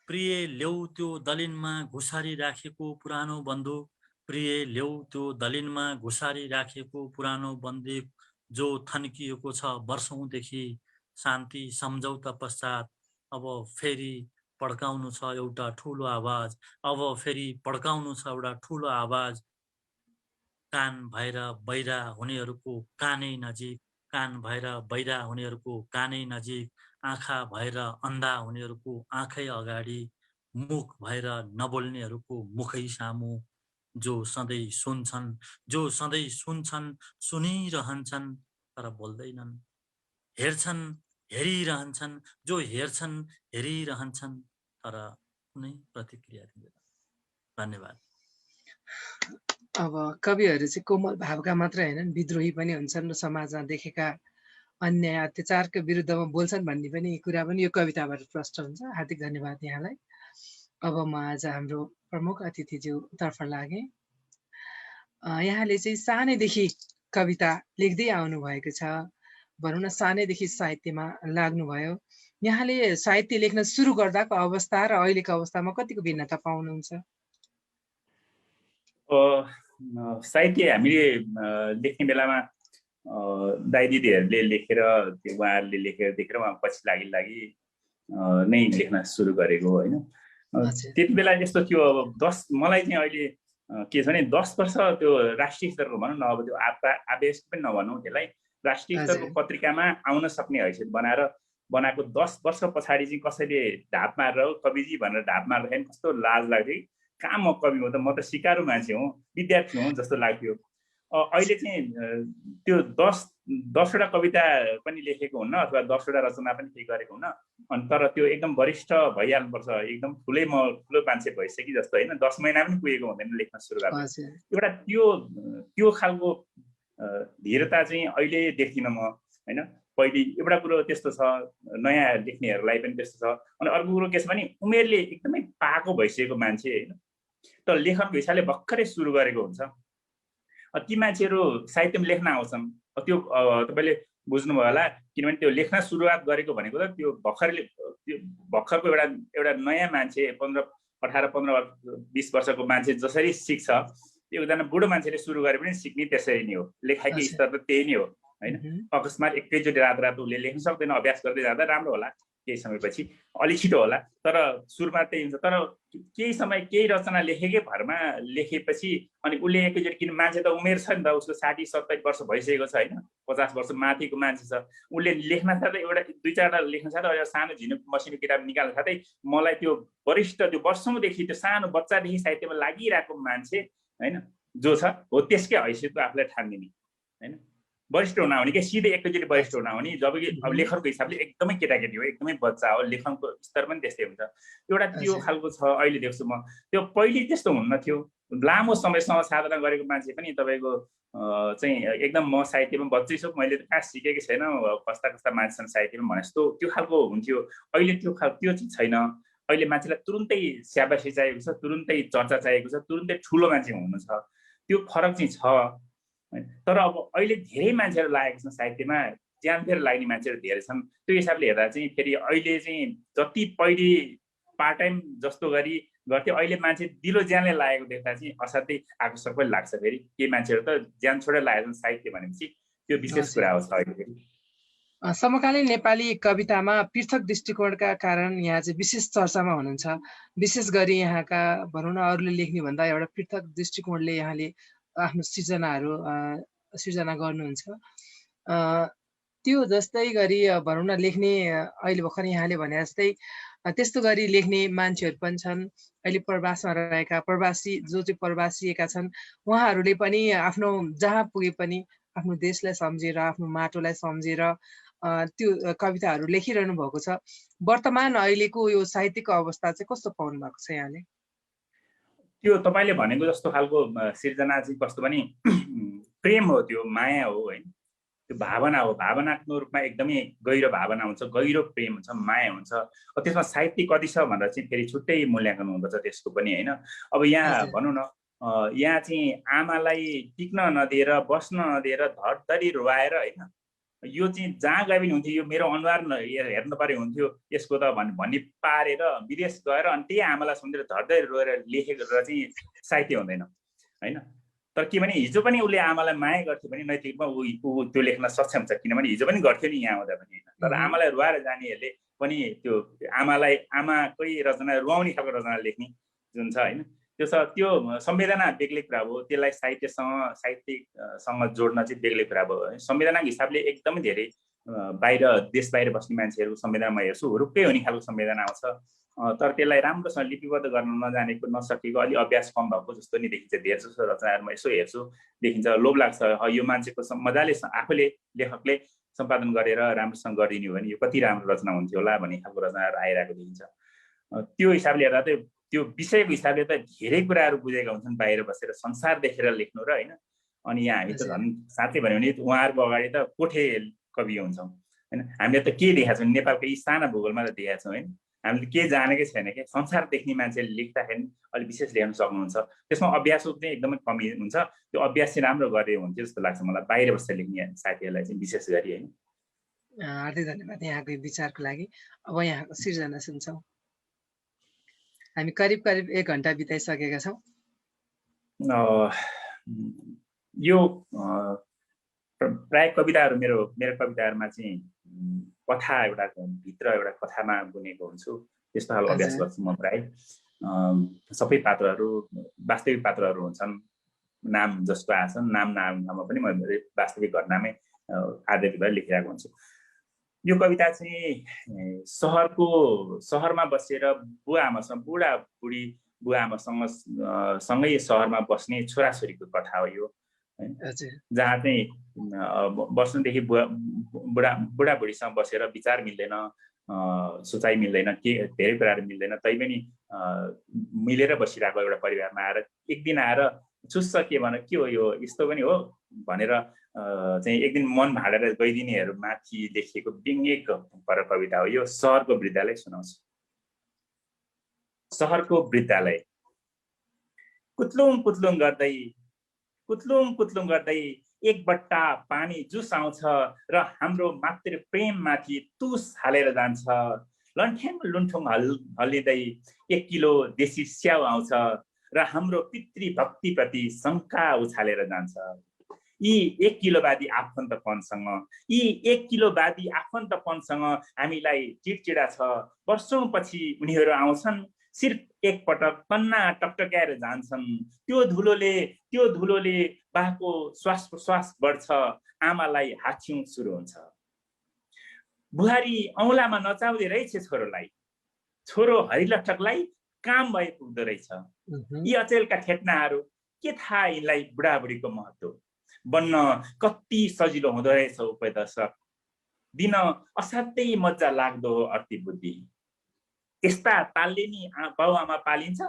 प्रिय ल्याउ त्यो दलिनमा घुसारी राखेको पुरानो बन्दुक, प्रिय ल्याउ त्यो दलिनमा घुसारी राखेको पुरानो बन्दुक जो थन्किएको छ वर्षौँदेखि, शान्ति सम्झौता पश्चात अब फेरि पड्काउनु छ एउटा ठुलो आवाज, अब फेरि पड्काउनु छ एउटा ठुलो आवाज, कान भएर बहिरा हुनेहरूको कानै नजिक, कान भएर बहिरा हुनेहरूको कानै नजिक, आँखा भएर अन्धा हुनेहरूको आँखै अगाडि, मुख भएर नबोल्नेहरूको मुखै सामु, जो सधैँ सुन्छन् सुनिरहन्छन् तर बोल्दैनन्, हेर्छन् हेरिरहन्छन्, जो हेर्छन् हेरिरहन्छन् तर कुनै प्रतिक्रिया दिँदैन। धन्यवाद। अब कविहरू चाहिँ कोमल भावका मात्र हैनन्, विद्रोही पनि हुन्छन् र समाजमा देखेका अन्याय अत्याचारको विरुद्धमा बोल्छन् भन्ने पनि कुरा पनि यो कविताबाट प्रष्ट हुन्छ। हार्दिक धन्यवाद यहाँलाई। अब म आज हाम्रो प्रमुख अतिथिज्यूतर्फ लागेँ। यहाँले चाहिँ सानैदेखि कविता लेख्दै आउनु भएको छ, भनौँ न सानैदेखि साहित्यमा लाग्नुभयो। यहाँले साहित्य लेख्न सुरु गर्दाको अवस्था र अहिलेको अवस्थामा कतिको भिन्नता पाउनुहुन्छ? साहित्य हामीले लेख्ने बेलामा दाइ दिदीहरूले लेखेर उहाँहरूले लेखेर देखेर उहाँ पछि लागि नै लेख्न सुरु गरेको होइन। त्यति बेला यस्तो थियो, अब मलाई चाहिँ अहिले के छ भने 10 वर्ष त्यो राष्ट्रिय स्तरको भनौँ न, अब त्यो आवेश पनि नभनौँ त्यसलाई, राष्ट्रिय स्तरको पत्रिकामा आउन सक्ने हैसियत बनाएको 10 वर्ष पछाडि चाहिँ कसैले ढाप मारेर कविजी भनेर ढाप मार्दाखेरि कस्तो लाज लाग्थ्यो। कहाँ म कवि हो त, म त सिकारु मान्छे हुँ, विद्यार्थी हुँ जस्तो लाग्थ्यो। अहिले चाहिँ त्यो 10वटा कविता पनि लेखेको हुन्न अथवा 10वटा रचना पनि केही गरेको हुन्न, अनि तर त्यो एकदम वरिष्ठ भइहाल्नुपर्छ, एकदम ठुलो मान्छे भइसक्यो जस्तो होइन, 10 महिना पनि पुगेको हुँदैन लेख्न सुरु गर्दा। एउटा त्यो खालको धीरता चाहिँ अहिले देख्दिनँ म होइन। पहिले एउटा कुरो त्यस्तो छ, नयाँ लेख्नेहरूलाई पनि त्यस्तो छ, अनि अर्को कुरो के छ भने उमेरले एकदमै पाको भइसकेको मान्छे होइन, तर लेखनको हिसाबले भर्खरै सुरु गरेको हुन्छ। ती मान्छेहरू साहित्यमा लेख्न आउँछन्, त्यो तपाईँले बुझ्नुभयो होला, किनभने त्यो लेख्न सुरुवात गरेको भनेको त त्यो भर्खरको एउटा नयाँ मान्छे 18-15-20 वर्षको मान्छे जसरी सिक्छ, एकजना बुढो मान्छेले सुरु गरे पनि सिक्ने त्यसरी नै हो, लेखाइको स्तर त त्यही नै हो होइन। अकस्मात एकैचोटि रात उसले लेख्न सक्दैन, अभ्यास गर्दै जाँदा राम्रो होला, केही समयपछि अलिक छिटो होला, तर सुरुमा त्यही हुन्छ। तर केही समय केही रचना लेखेकै भरमा लेखेपछि अनि उसले एकैचोटि, किन मान्छे त उमेर छ नि त, उसको 60-70 वर्ष भइसकेको छ होइन, 50 वर्ष माथिको मान्छे छ, उसले लेख्न साथै एउटा 2-4वटा लेख्न साथै एउटा सानो झिनो मसिनो किताब निकाल्न साथै मलाई त्यो वरिष्ठ, त्यो वर्षौँदेखि त्यो सानो बच्चादेखि साहित्यमा लागिरहेको मान्छे होइन जो छ हो, त्यसकै हैसियतको आफूलाई ठान्दिने होइन। वरिष्ठ हुन आउने, सिधै एकैचोटि वरिष्ठ हुन आउने, जबकि अब लेखनको हिसाबले एकदमै केटाकेटी हो, एकदमै बच्चा हो, लेखनको स्तर पनि त्यस्तै हुन्छ। एउटा त्यो खालको छ अहिले देख्छु म। त्यो पहिले त्यस्तो हुन्न थियो, लामो समयसम्म साधना गरेको मान्छे पनि तपाईँको चाहिँ एकदम म साहित्यमा बच्चै छु, मैले कहाँ सिकेको छैन, कस्ता मान्छेसँग साहित्यमा भने जस्तो त्यो खालको हुन्थ्यो। अहिले त्यो चाहिँ छैन। अहिले मान्छेलाई तुरुन्तै स्याबासी चाहिएको छ, तुरुन्तै चर्चा चाहिएको छ, तुरुन्तै ठुलो मान्छे हुनु छ, त्यो फरक चाहिँ छ। तर अब अहिले धेरै मान्छेहरू लागेको छन् साहित्यमा, ज्यान फेरि लाग्ने मान्छेहरू धेरै छन्। त्यो हिसाबले हेर्दा चाहिँ फेरि अहिले चाहिँ जति पहिले पार्ट टाइम जस्तो गरी गर्थ्यो, अहिले मान्छे दिलो ज्यानले लागेको देख्दा चाहिँ असाध्यै आकर्षक पनि लाग्छ। फेरि केही मान्छेहरू त ज्यान छोडेर लागेको छन् साहित्य भनेपछि, त्यो विशेष कुरा हो अहिले फेरि। समकालीन नेपाली कवितामा पृथक दृष्टिकोणका कारण यहाँ चाहिँ विशेष चर्चामा हुनुहुन्छ। विशेष गरी यहाँका भनौँ न अरूले लेख्ने भन्दा एउटा पृथक दृष्टिकोणले यहाँले आफ्नो सिर्जना गर्नुहुन्छ। त्यो जस्तै गरी भनौँ न लेख्ने, अहिले भर्खर यहाँले भने जस्तै त्यस्तो गरी लेख्ने मान्छेहरू पनि छन्। अहिले प्रवासमा रहेका प्रवासी जो चाहिँ प्रवासिएका छन् उहाँहरूले पनि आफ्नो जहाँ पुगे पनि आफ्नो देशलाई सम्झेर आफ्नो माटोलाई सम्झेर त्यो कविताहरू लेखिरहनु भएको छ। वर्तमान अहिलेको यो साहित्यको अवस्था चाहिँ कस्तो पाउनु भएको छ यहाँले? त्यो तपाईँले भनेको जस्तो खालको सिर्जना चाहिँ कस्तो पनि प्रेम हो, त्यो माया हो होइन, त्यो भावना हो। भावनात्मक रूपमा एकदमै गहिरो भावना हुन्छ, गहिरो प्रेम हुन्छ, माया हुन्छ। त्यसमा साहित्य कति छ भनेर चाहिँ फेरि छुट्टै मूल्याङ्कन हुँदछ त्यसको पनि होइन। अब यहाँ भनौँ न, यहाँ चाहिँ आमालाई टिक्न नदिएर बस्न नदिएर धरधरी रुवाएर होइन, यो चाहिँ जहाँ गए पनि हुन्थ्यो, यो मेरो अनुहार हेर्नु पर्यो हुन्थ्यो यसको त भन्ने पारेर विदेश गएर अनि त्यही आमालाई सम्झेर धरधरी रोएर लेखेको चाहिँ साहित्य हुँदैन होइन। तर के भने हिजो पनि उसले आमालाई माया गर्थ्यो भने नैतिक रूपमा ऊ त्यो लेख्न सक्षम छ, किनभने हिजो पनि गर्थ्यो नि यहाँ आउँदा पनि होइन। तर आमालाई रुवाएर जानेहरूले पनि त्यो आमाकै रचना रुवाउने खालको रचना लेख्ने जुन छ होइन, त्यो छ, त्यो संवेदना बेग्लै कुरा हो। त्यसलाई साहित्यसँग जोड्न चाहिँ बेग्लै कुरा भयो। संवेदनाको हिसाबले एकदमै धेरै बाहिर देश बाहिर बस्ने मान्छेहरूको संवेदना म हेर्छु, हुरुक्कै हुने खालको संवेदना आउँछ। तर त्यसलाई राम्रोसँग लिपिबद्ध गर्न नजानेको नसकेको अलि अभ्यास कम भएको जस्तो नि देखिन्छ। धेरै जस्तो रचनाहरूमा यसो हेर्छु देखिन्छ, लोभ लाग्छ यो मान्छेको मजाले आफूले लेखकले सम्पादन गरेर राम्रोसँग गरिदिनु भने यो कति राम्रो रचना हुन्थ्यो होला भन्ने खालको रचनाहरू आइरहेको देखिन्छ। त्यो हिसाबले हेर्दा चाहिँ त्यो विषयको हिसाबले त धेरै कुराहरू बुझेका हुन्छन् बाहिर बसेर संसार देखेर लेख्नु र होइन। अनि यहाँ हामी त झन् साँच्चै भन्यो भने उहाँहरूको अगाडि त कोठे कवि हुन्छौँ होइन। हामीले त के देखाएको छौँ, नेपालको यी साना भूगोलमा त देखाएको छौँ होइन। हामीले के जानेकै छैन क्या, संसार देख्ने मान्छेले लेख्दाखेरि अलिक विशेष लेख्न सक्नुहुन्छ। त्यसमा अभ्यास चाहिँ एकदमै कमी हुन्छ। त्यो अभ्यास चाहिँ राम्रो गरे हुन्थ्यो जस्तो लाग्छ मलाई, बाहिर बसेर लेख्ने साथीहरूलाई चाहिँ विशेष गरी होइन। हार्दिक धन्यवाद यहाँको विचारको लागि। अब यहाँको सिर्जना सुन्छौँ। हामी करिब 1 घन्टा बिताइसकेका छौँ। यो प्राय कविताहरू मेरो कविताहरूमा चाहिँ कथा एउटा भित्र एउटा कथामा बुनेको हुन्छु, त्यस्तो खालको अभ्यास गर्छु म प्राय। सबै पात्रहरू वास्तविक पात्रहरू हुन्छन्, नाम जस्तो आछन्, नाममा पनि म वास्तविक घटनामै आधारित भएर लेखिरहेको हुन्छु। यो कविता चाहिँ सहरमा बसेर बुढाबुढी बुवाआमासँग सँगै सहरमा बस्ने छोराछोरीको कथा हो यो हैन। जहाँ चाहिँ वर्षदेखि बुढाबुढीसँग बसेर विचार मिल्दैन, सोचाइ मिल्दैन, के धेरै कुराहरू मिल्दैन, तैपनि मिलेर बसिरहेको एउटा परिवारमा आएर एक दिन आएर चुस्छ के भन के हो यो यस्तो पनि हो भनेर चाहिँ एक दिन मन भाडेर गइदिनेहरू माथि लेखिएको व्यङ्ग्यको पर कविता हो यो। सहरको वृद्धालय सुनाउँछु। सहरको वृद्धालय कुतलुङ कुतलुङ गर्दै एक बट्टा पानी जुस आउँछ र हाम्रो मातृ प्रेम माथि तुस हालेर जान्छ। लन्ठ्याङ लुन्ठुङ हल्लिँदै 1 किलो देशी स्याउ आउँछ र हाम्रो पितृभक्ति प्रति शङ्का उछालेर जान्छ। यी 1 किलोवादी आफन्तपनसँग हामीलाई चिडचिडा छ। वर्षौंपछि उनीहरू आउँछन्, सिर्फ एकपटक कन्ना टकटक्याएर जान्छन्। त्यो धुलोले बाको श्वास प्रश्वास बढ्छ, आमालाई हाछ्यौं सुरु हुन्छ। बुहारी औँलामा नचाउँदै रहेछ छोरोलाई, छोरो हरिलटकलाई काम भए पुग्दो रहेछ। यी अचेलका ठेट्नाहरू के थाहा यिनलाई बुढाबुढीको महत्त्व बन्न कति सजिलो हुँदो रहेछ उपदर्शक दिन असाध्यै मजा लाग्दो हो अर्थी बुद्धि। यस्ता तालले नि बाउआमा पालिन्छ।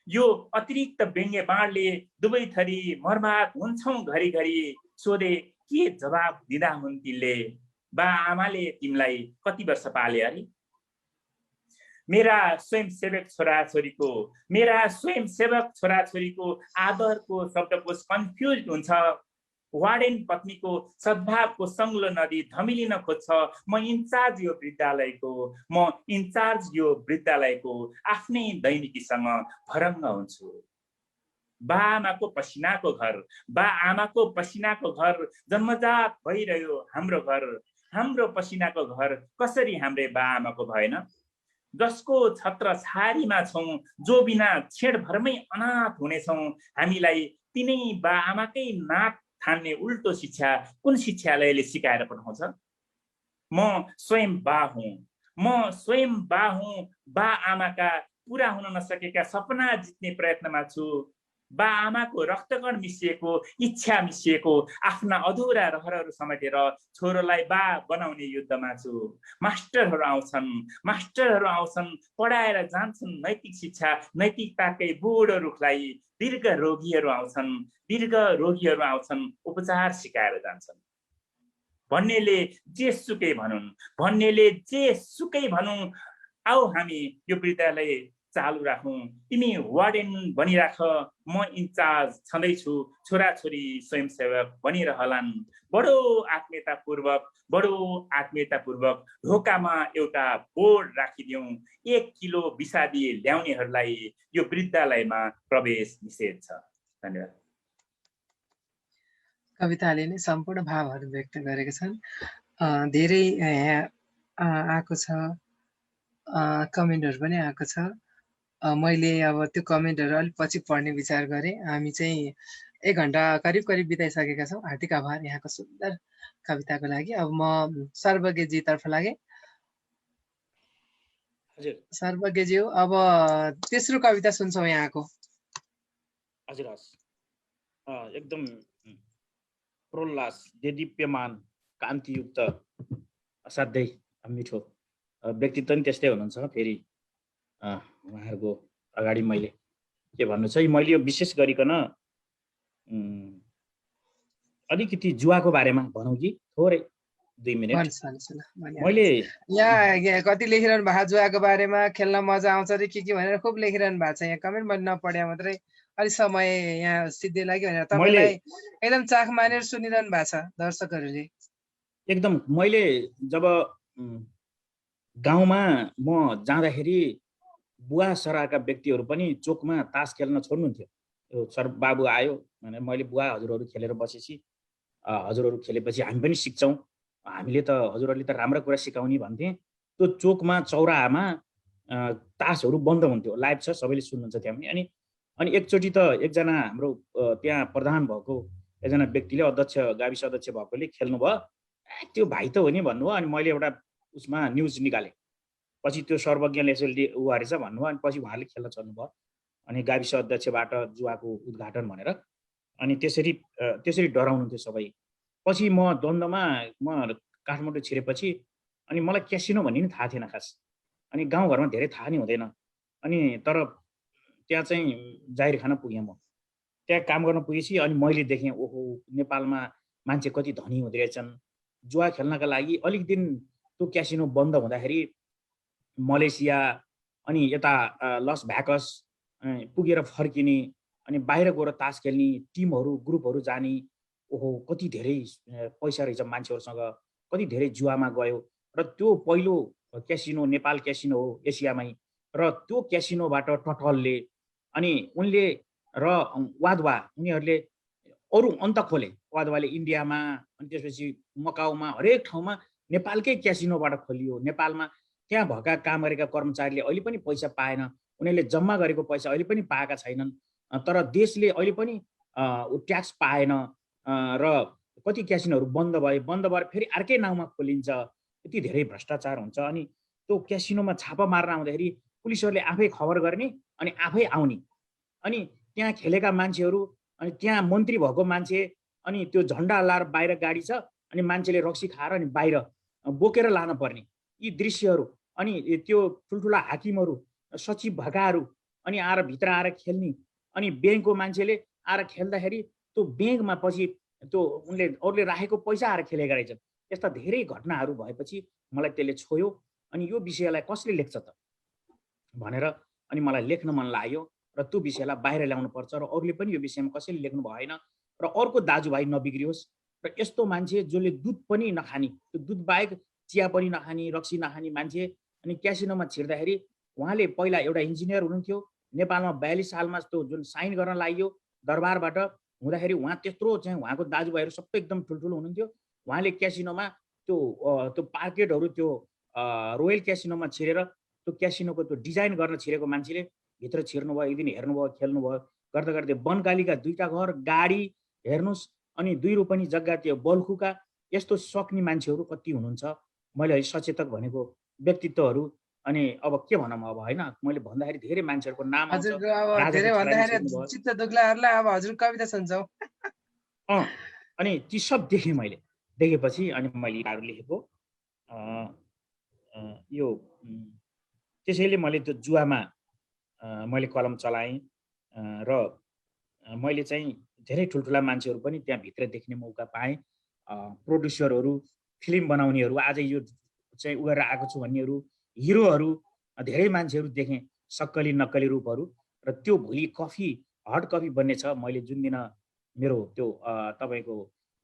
यो अतिरिक्त व्यङ्ग्य बाणले दुवै थरी मर्माहत हुन्छौं घरिघरि। सोधे के जवाब दिँदा हुन् तिनले, बा आमाले तिमीलाई कति वर्ष पाले अरे? मेरा स्वयंसेवक छोराछोरीको आदरको शब्दकोश कन्फ्युज हुन्छ। वार्डेन पत्नीको सद्भावको सङ्लो नदी धमिलिन खोज्छ। म इन्चार्ज यो वृद्धालयको आफ्नै दैनिकीसँग भरङ्ग हुन्छु। बा आमाको पसिनाको घर जन्मजात भइरह्यो हाम्रो घर। हाम्रो पसिनाको घर कसरी हाम्रै बा आमाको भएन? जसको छत्र छारीमा छौं, जो बिना छेडभरमै अनाथ हुनेछौं, हामीलाई तिनै बा आमाकै नाक ठान्ने उल्टो शिक्षा कुन शिक्षालयले सिकाएर पठाउँछ? म स्वयं बा हुँ, म स्वयं बा हुँ, बा आमाका पुरा हुन नसकेका सपना जित्ने प्रयत्नमा छु। बा आमाको रक्तकण मिसिएको, इच्छा मिसिएको आफ्ना अधुरा रहरहरू समेटेर छोरोलाई बा बनाउने युद्धमा छु। मास्टरहरू आउँछन्, पढाएर जान्छन् नैतिक शिक्षा, नैतिकताकै बुढो रुखलाई। दीर्घ रोगीहरू आउँछन्, उपचार सिकाएर जान्छन्। भन्नेले जे सुकै भनुन्, आऊ हामी यो विद्यालय चालु राखौँ। तिमी वार्डेन बनिराख, म इन्चार्ज छँदैछु, छोराछोरी स्वयंसेवक बनिरहलान्। बडो आत्मीयतापूर्वक ढोकामा एउटा बोर्ड राखिदिउँ, 1 किलो विषादी ल्याउनेहरूलाई यो विद्यालयमा प्रवेश निषेध छ। धन्यवाद। कविताले नै सम्पूर्ण भावहरू व्यक्त गरेका छन्। धेरै यहाँ आएको छ, कमेन्टहरू पनि आएको छ। मैले अब त्यो कमेन्टहरू अलिक पछि पढ्ने विचार गरेँ। हामी चाहिँ 1 घन्टा करिब बिताइसकेका छौँ। हार्दिक आभार यहाँको सुन्दर कविताको लागि। अब म सर्वज्ञजीतर्फ लागेँ। सर्वज्ञज्यू, अब तेस्रो कविता सुन्छौँ यहाँको। हजुर, एकदम प्रोल्लास, देदीप्यमान, कान्तियुक्त, असाध्यै मिठो व्यक्तित्व पनि त्यस्तै हुनुहुन्छ। फेरि उहाँहरूको अगाडि मैले के भन्नु छ, मैले यो विशेष गरिकन अलिकति जुवाको बारेमा भनौँ कि थोरै 2 मिनेट। मैले यहाँ कति लेखिरहनु भएको जुवाको बारेमा, खेल्न मजा आउँछ रे के भनेर खुब लेखिरहनु भएको छ। यहाँ कमेन्ट मैले नपढ्या मात्रै, अलि समय यहाँ सिद्धि लाग्यो भनेर तपाईँलाई एकदम चाख मानेर सुनिरहनु भएको छ दर्शकहरूले। एकदम मैले जब गाउँमा म जाँदाखेरि बुवा सराका व्यक्तिहरू पनि चोकमा तास खेल्न छोड्नुहुन्थ्यो। यो सर बाबु आयो भने मैले बुवा हजुरहरू खेलेर बसेपछि हजुरहरू खेलेपछि हामी पनि सिक्छौँ, हामीले त हजुरहरूले त राम्रो कुरा सिकाउने भन्थे। त्यो चोकमा चौराहामा तासहरू बन्द हुन्थ्यो, लाइभ छ, सबैले सुन्नुहुन्छ त्यहाँ पनि। अनि एकचोटि त एकजना हाम्रो त्यहाँ प्रधान भएको एकजना व्यक्तिले अध्यक्ष, गाविस अध्यक्ष भएकोले खेल्नुभयो। त्यो भाइ त हो नि भन्नुभयो। अनि मैले एउटा उसमा न्युज निकालेँ। पछि त्यो सर्वज्ञले यसरी ऊ गरेछ भन्नुभयो। अनि पछि उहाँले खेल्न चल्नुभयो। अनि गाविस अध्यक्षबाट जुवाको उद्घाटन भनेर। अनि त्यसरी डराउनुहुन्थ्यो सबै। पछि म द्वन्द्वमा काठमाडौँ छिरेपछि अनि मलाई क्यासिनो भन्ने नि थाहा थिएन खास। अनि गाउँघरमा धेरै थाहा नि हुँदैन। अनि तर त्यहाँ चाहिँ जाहिर खान पुगेँ। म त्यहाँ काम गर्न पुगेपछि अनि मैले देखेँ, ओहो नेपालमा मान्छे कति धनी हुँदै रहेछन्। जुवा खेल्नका लागि अलिक दिन त्यो क्यासिनो बन्द हुँदाखेरि मलेसिया अनि यता लस भ्याकस पुगेर फर्किने, अनि बाहिर गएर तास खेल्ने टिमहरू, ग्रुपहरू जाने। ओहो कति धेरै पैसा रहेछ मान्छेहरूसँग, कति धेरै जुवामा गयो। र त्यो पहिलो क्यासिनो नेपाल क्यासिनो हो एसियामै। र त्यो क्यासिनोबाट टटलले अनि उनले र वादवा उनीहरूले अरू अन्त खोले। वादवाले इन्डियामा, अनि त्यसपछि मकाउमा, हरेक ठाउँमा नेपालकै क्यासिनोबाट खोलियो। नेपालमा त्यहाँ भएका काम गरेका कर्मचारीले अहिले पनि पैसा पाएन, उनीहरूले जम्मा गरेको पैसा अहिले पनि पाएका छैनन्। तर देशले अहिले पनि ट्याक्स पाएन। र कति क्यासिनोहरू बन्द भएर फेरि अर्कै नाउँमा खोलिन्छ। यति धेरै भ्रष्टाचार हुन्छ। अनि त्यो क्यासिनोमा छापा मार्न आउँदाखेरि पुलिसहरूले आफै खबर गर्ने अनि आफै आउने। अनि त्यहाँ खेलेका मान्छेहरू, अनि त्यहाँ मन्त्री भएको मान्छे, अनि त्यो झन्डा लाएर बाहिर गाडी छ, अनि मान्छेले रक्सी खाएर अनि बाहिर बोकेर लान पर्ने यी दृश्यहरू। अनि त्यो ठुल्ठुला हाकिमहरू, सचिव भएकाहरू अनि आएर भित्र आएर खेल्ने। अनि ब्याङ्कको मान्छेले आएर खेल्दाखेरि त्यो ब्याङ्कमा पछि त्यो उनले अरूले राखेको पैसा आएर खेलेका रहेछन्। यस्ता धेरै घटनाहरू भएपछि मलाई त्यसले छोयो। अनि यो विषयलाई कसले लेख्छ त भनेर अनि मलाई लेख्न मन लाग्यो। र त्यो विषयलाई बाहिर ल्याउनु पर्छ। र अरूले पनि यो विषयमा कसैले लेख्नु भएन। र अर्को दाजुभाइ नबिग्रियोस्। र यस्तो मान्छे जसले दुध पनि नखाने, त्यो दुध बाहेक चिया पनि नखाने, रक्सी नखाने मान्छे अनि क्यासिनोमा छिर्दाखेरि, उहाँले पहिला एउटा इन्जिनियर हुनुहुन्थ्यो। नेपालमा 42 सालमा त्यो जुन साइन गर्न लाग्यो दरबारबाट हुँदाखेरि, उहाँ त्यत्रो चाहिँ उहाँको दाजुभाइहरू सबै एकदम ठुल्ठुलो हुनुहुन्थ्यो। उहाँले क्यासिनोमा त्यो पार्केटहरू, त्यो रोयल क्यासिनोमा छिरेर त्यो क्यासिनोको त्यो डिजाइन गर्न छिरेको मान्छेले भित्र छिर्नुभयो। एक दिन हेर्नुभयो, खेल्नुभयो, गर्दा गर्दै बनकालीका 2टा घर, गाडी हेर्नुहोस्, अनि 2 रोपनी जग्गा, त्यो बल्खुका। यस्तो सक्ने मान्छेहरू कति हुनुहुन्छ। मैले अहिले सचेतक भनेको व्यक्तित्वहरू अनि अब के भनौँ अब होइन मैले भन्दाखेरि धेरै मान्छेहरूको नाम आउँछ हजुरको अब धेरै भन्दाखेरि चित्त दुख्लाहरूलाई अब हजुर कविता सुन्छौँ। अनि ती सब देखेँ मैले। देखेपछि अनि मैले यिनीहरू लेखेको यो त्यसैले मैले त्यो जुवामा मैले कलम चलाएँ र मैले चाहिँ धेरै ठुल्ठुला मान्छेहरू पनि त्यहाँभित्र देख्ने मौका पाएँ। प्रोड्युसरहरू, फिल्म बनाउनेहरू, आज यो चाहिँ उगेर आएको छु भन्नेहरू, हिरोहरू, धेरै मान्छेहरू देखेँ, सक्कली नक्कली रूपहरू। र त्यो भोलि कफी हट कफी बन्ने छ। मैले जुन दिन मेरो त्यो तपाईँको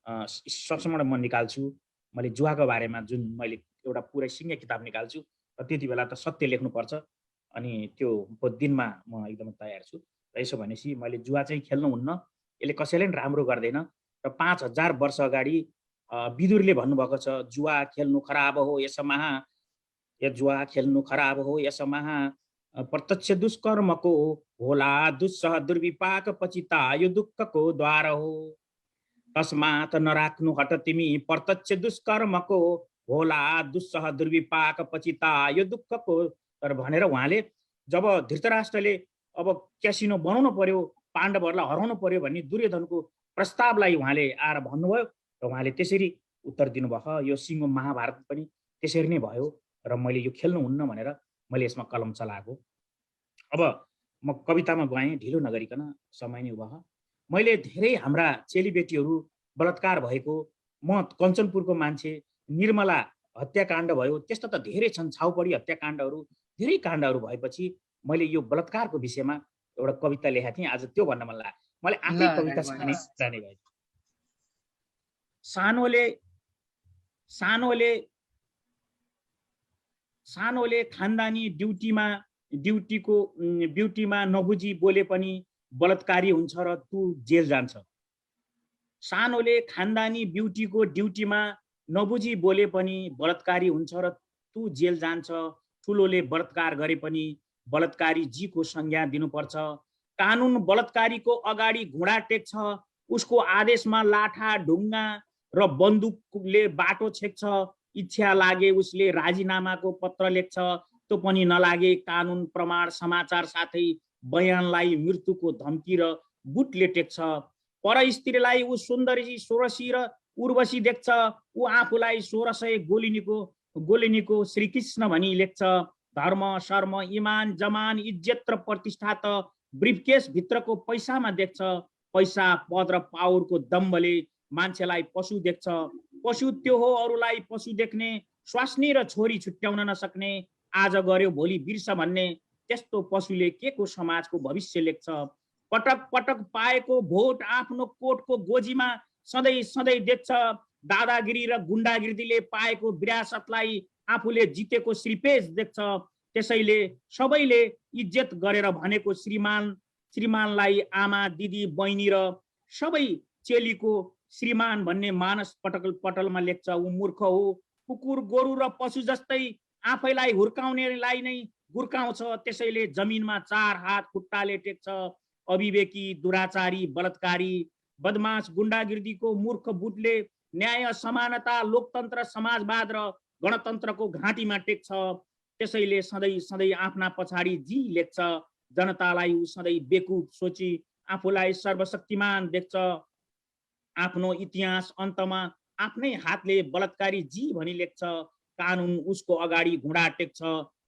संस्मरण म निकाल्छु, मैले जुवाको बारेमा जुन मैले एउटा पुरै सिङ्गे किताब निकाल्छु र त्यति बेला त सत्य लेख्नुपर्छ। अनि त्यो दिनमा म एकदमै तयार छु। र यसो भनेपछि मैले जुवा चाहिँ खेल्नुहुन्न, यसले कसैले पनि राम्रो गर्दैन। र 5000 वर्ष अगाडि विदुरले भन्नुभएको छ, जुवा खेल्नु खराब हो यसमा, या जुवा खेल्नु खराब हो यसमा, प्रत्यक्ष दुष्कर्मको होला दुस्सह दुर्विपाक पचिता यो दुःखको द्वार हो। तस्मात नराख्नु हट तिमी प्रत्यक्ष दुष्कर्मको होला दुस्सह दुर्विपाक पचिता यो दुःखको। तर भनेर उहाँले जब धृतराष्ट्रले अब क्यासिनो बनाउनु पर्यो, पाण्डवहरूलाई हराउनु पर्यो भन्ने दुर्योधनको प्रस्तावलाई उहाँले आएर भन्नुभयो र उहाँले त्यसरी उत्तर दिनुभयो। यो सिङ्गो महाभारत पनि त्यसरी नै भयो र मैले यो खेल्नुहुन्न भनेर मैले यसमा कलम चलाएको। अब म कवितामा गएँ ढिलो नगरिकन, समय नै भयो। मैले धेरै हाम्रा चेलीबेटीहरू बलात्कार भएको, म कञ्चनपुरको मान्छे, निर्मला हत्याकाण्ड भयो, त्यस्तो त धेरै छन्, छाउपडी हत्याकाण्डहरू, धेरै काण्डहरू भएपछि मैले यो बलात्कारको विषयमा एउटा कविता लेखेको थिएँ। आज त्यो भन्न मन लाग्यो, मलाई आफै कविता जाने भयो। सानोले खानदानी ड्युटीमा नबुझी बोले पनि बलात्कारी हुन्छ र तू जेल जान्छ। सानोले खानदानी ड्युटीमा नबुझी बोले पनि बलात्कारी हुन्छ र तू जेल जान्छ। ठुलोले बलात्कार गरे पनि बलात्कारी जीको संज्ञा दिनुपर्छ। कानुन बलात्कारीको अगाडि घुँडा टेक्छ, उसको आदेशमा लाठा ढुङ्गा र बन्दुकले बाटो छेक्छ। इच्छा लागे उसले राजीनामाको पत्र लेख्छ, त्यो पनि नलागे कानुन प्रमाण समाचार साथै बयानलाई मृत्युको धम्की र बुटले टेक्छ। पर स्त्रीलाई ऊ सुन्दरी सोरसी र उर्वशी देख्छ, ऊ आफूलाई 1600 गोलिनीको श्रीकृष्ण भनी लेख्छ। धर्म शर्म इमान जमान इज्जत र प्रतिष्ठा त ब्रिफकेस भित्रको पैसामा देख्छ। पैसा पद र पावरको दम्बले मान्छेलाई पशु देख्छ। पशु त्यो हो अरूलाई पशु देख्ने, स्वास्नी र छोरी छुट्याउन नसक्ने, आज गर्यो भोलि बिर्स भन्ने, त्यस्तो पशुले के को समाजको भविष्य लेख्छ। पटक पटक पाएको भोट आफ्नो कोटको गोजीमा सधैँ देख्छ। दादागिरी र गुण्डागिरीले पाएको विरासतलाई आफूले जितेको श्रीपेज देख्छ। त्यसैले सबैले इज्जत गरेर भनेको श्रीमानलाई आमा दिदी बहिनी र सबै चेलीको श्रीमान भन्ने मानस पटलमा लेख्छ। ऊ मूर्ख हो, कुकुर गोरु र पशु जस्तै आफैलाई हुर्काउनेलाई नै गुर्काउँछ। त्यसैले जमिनमा 4 हात खुट्टाले टेक्छ। अविवेकी दुराचारी बलात्कारी बदमाश गुण्डागिर्दीको मूर्ख बुटले न्याय समानता लोकतन्त्र समाजवाद र गणतन्त्रको घाँटीमा टेक्छ। त्यसैले सधैँ आफ्ना पछाडि जी लेख्छ। जनतालाई ऊ सधैँ बेकुफ सोची आफूलाई सर्वशक्तिमान देख्छ। आफ्नो इतिहास अन्तमा आफ्नै हातले बलात्कारी जी भनी लेख्छ। कानुन उसको अगाडि घुँडा टेक्छ।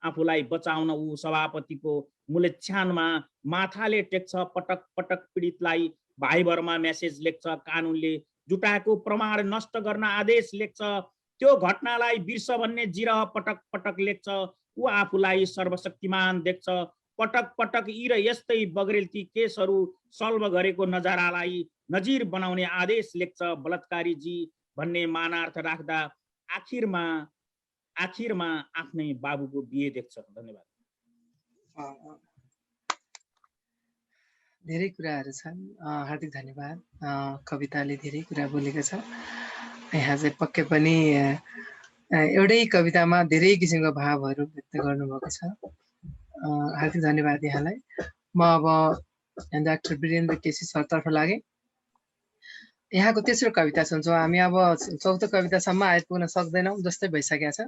आफूलाई बचाउन ऊ सभापतिको मूल्याङ्कनमा माथाले टेक्छ। पटक पटक पीडितलाई भाइबरमा मेसेज लेख्छ। कानुनले जुटाएको प्रमाण नष्ट गर्न आदेश लेख्छ। त्यो घटनालाई बिर्स भन्ने जिरह पटक पटक लेख्छ। ऊ आफूलाई सर्वशक्तिमान देख्छ। पटक पटक यी र यस्तै बग्रेलती केसहरू सल्भ गरेको नजारालाई नजिर बनाउने आदेश लेख्छ। बलात्कारी जी भन्ने मानार्थ राख्दा आखिरमा आफ्नै बाबुको बिहे देख्छ। धन्यवाद। धेरै कुराहरू छन्, हार्दिक धन्यवाद। कविताले धेरै कुरा बोलेको छ। यहाँ चाहिँ पक्कै पनि एउटै कवितामा धेरै किसिमको भावहरू व्यक्त गर्नुभएको छ। हार्दिक धन्यवाद यहाँलाई। म अब डाक्टर वीरेन्द्र केसी सरतर्फ लागेँ। यहाँको तेस्रो कविता सुन्छौँ हामी। अब चौथो कवितासम्म आइपुग्न सक्दैनौँ जस्तै भइसकेको छ।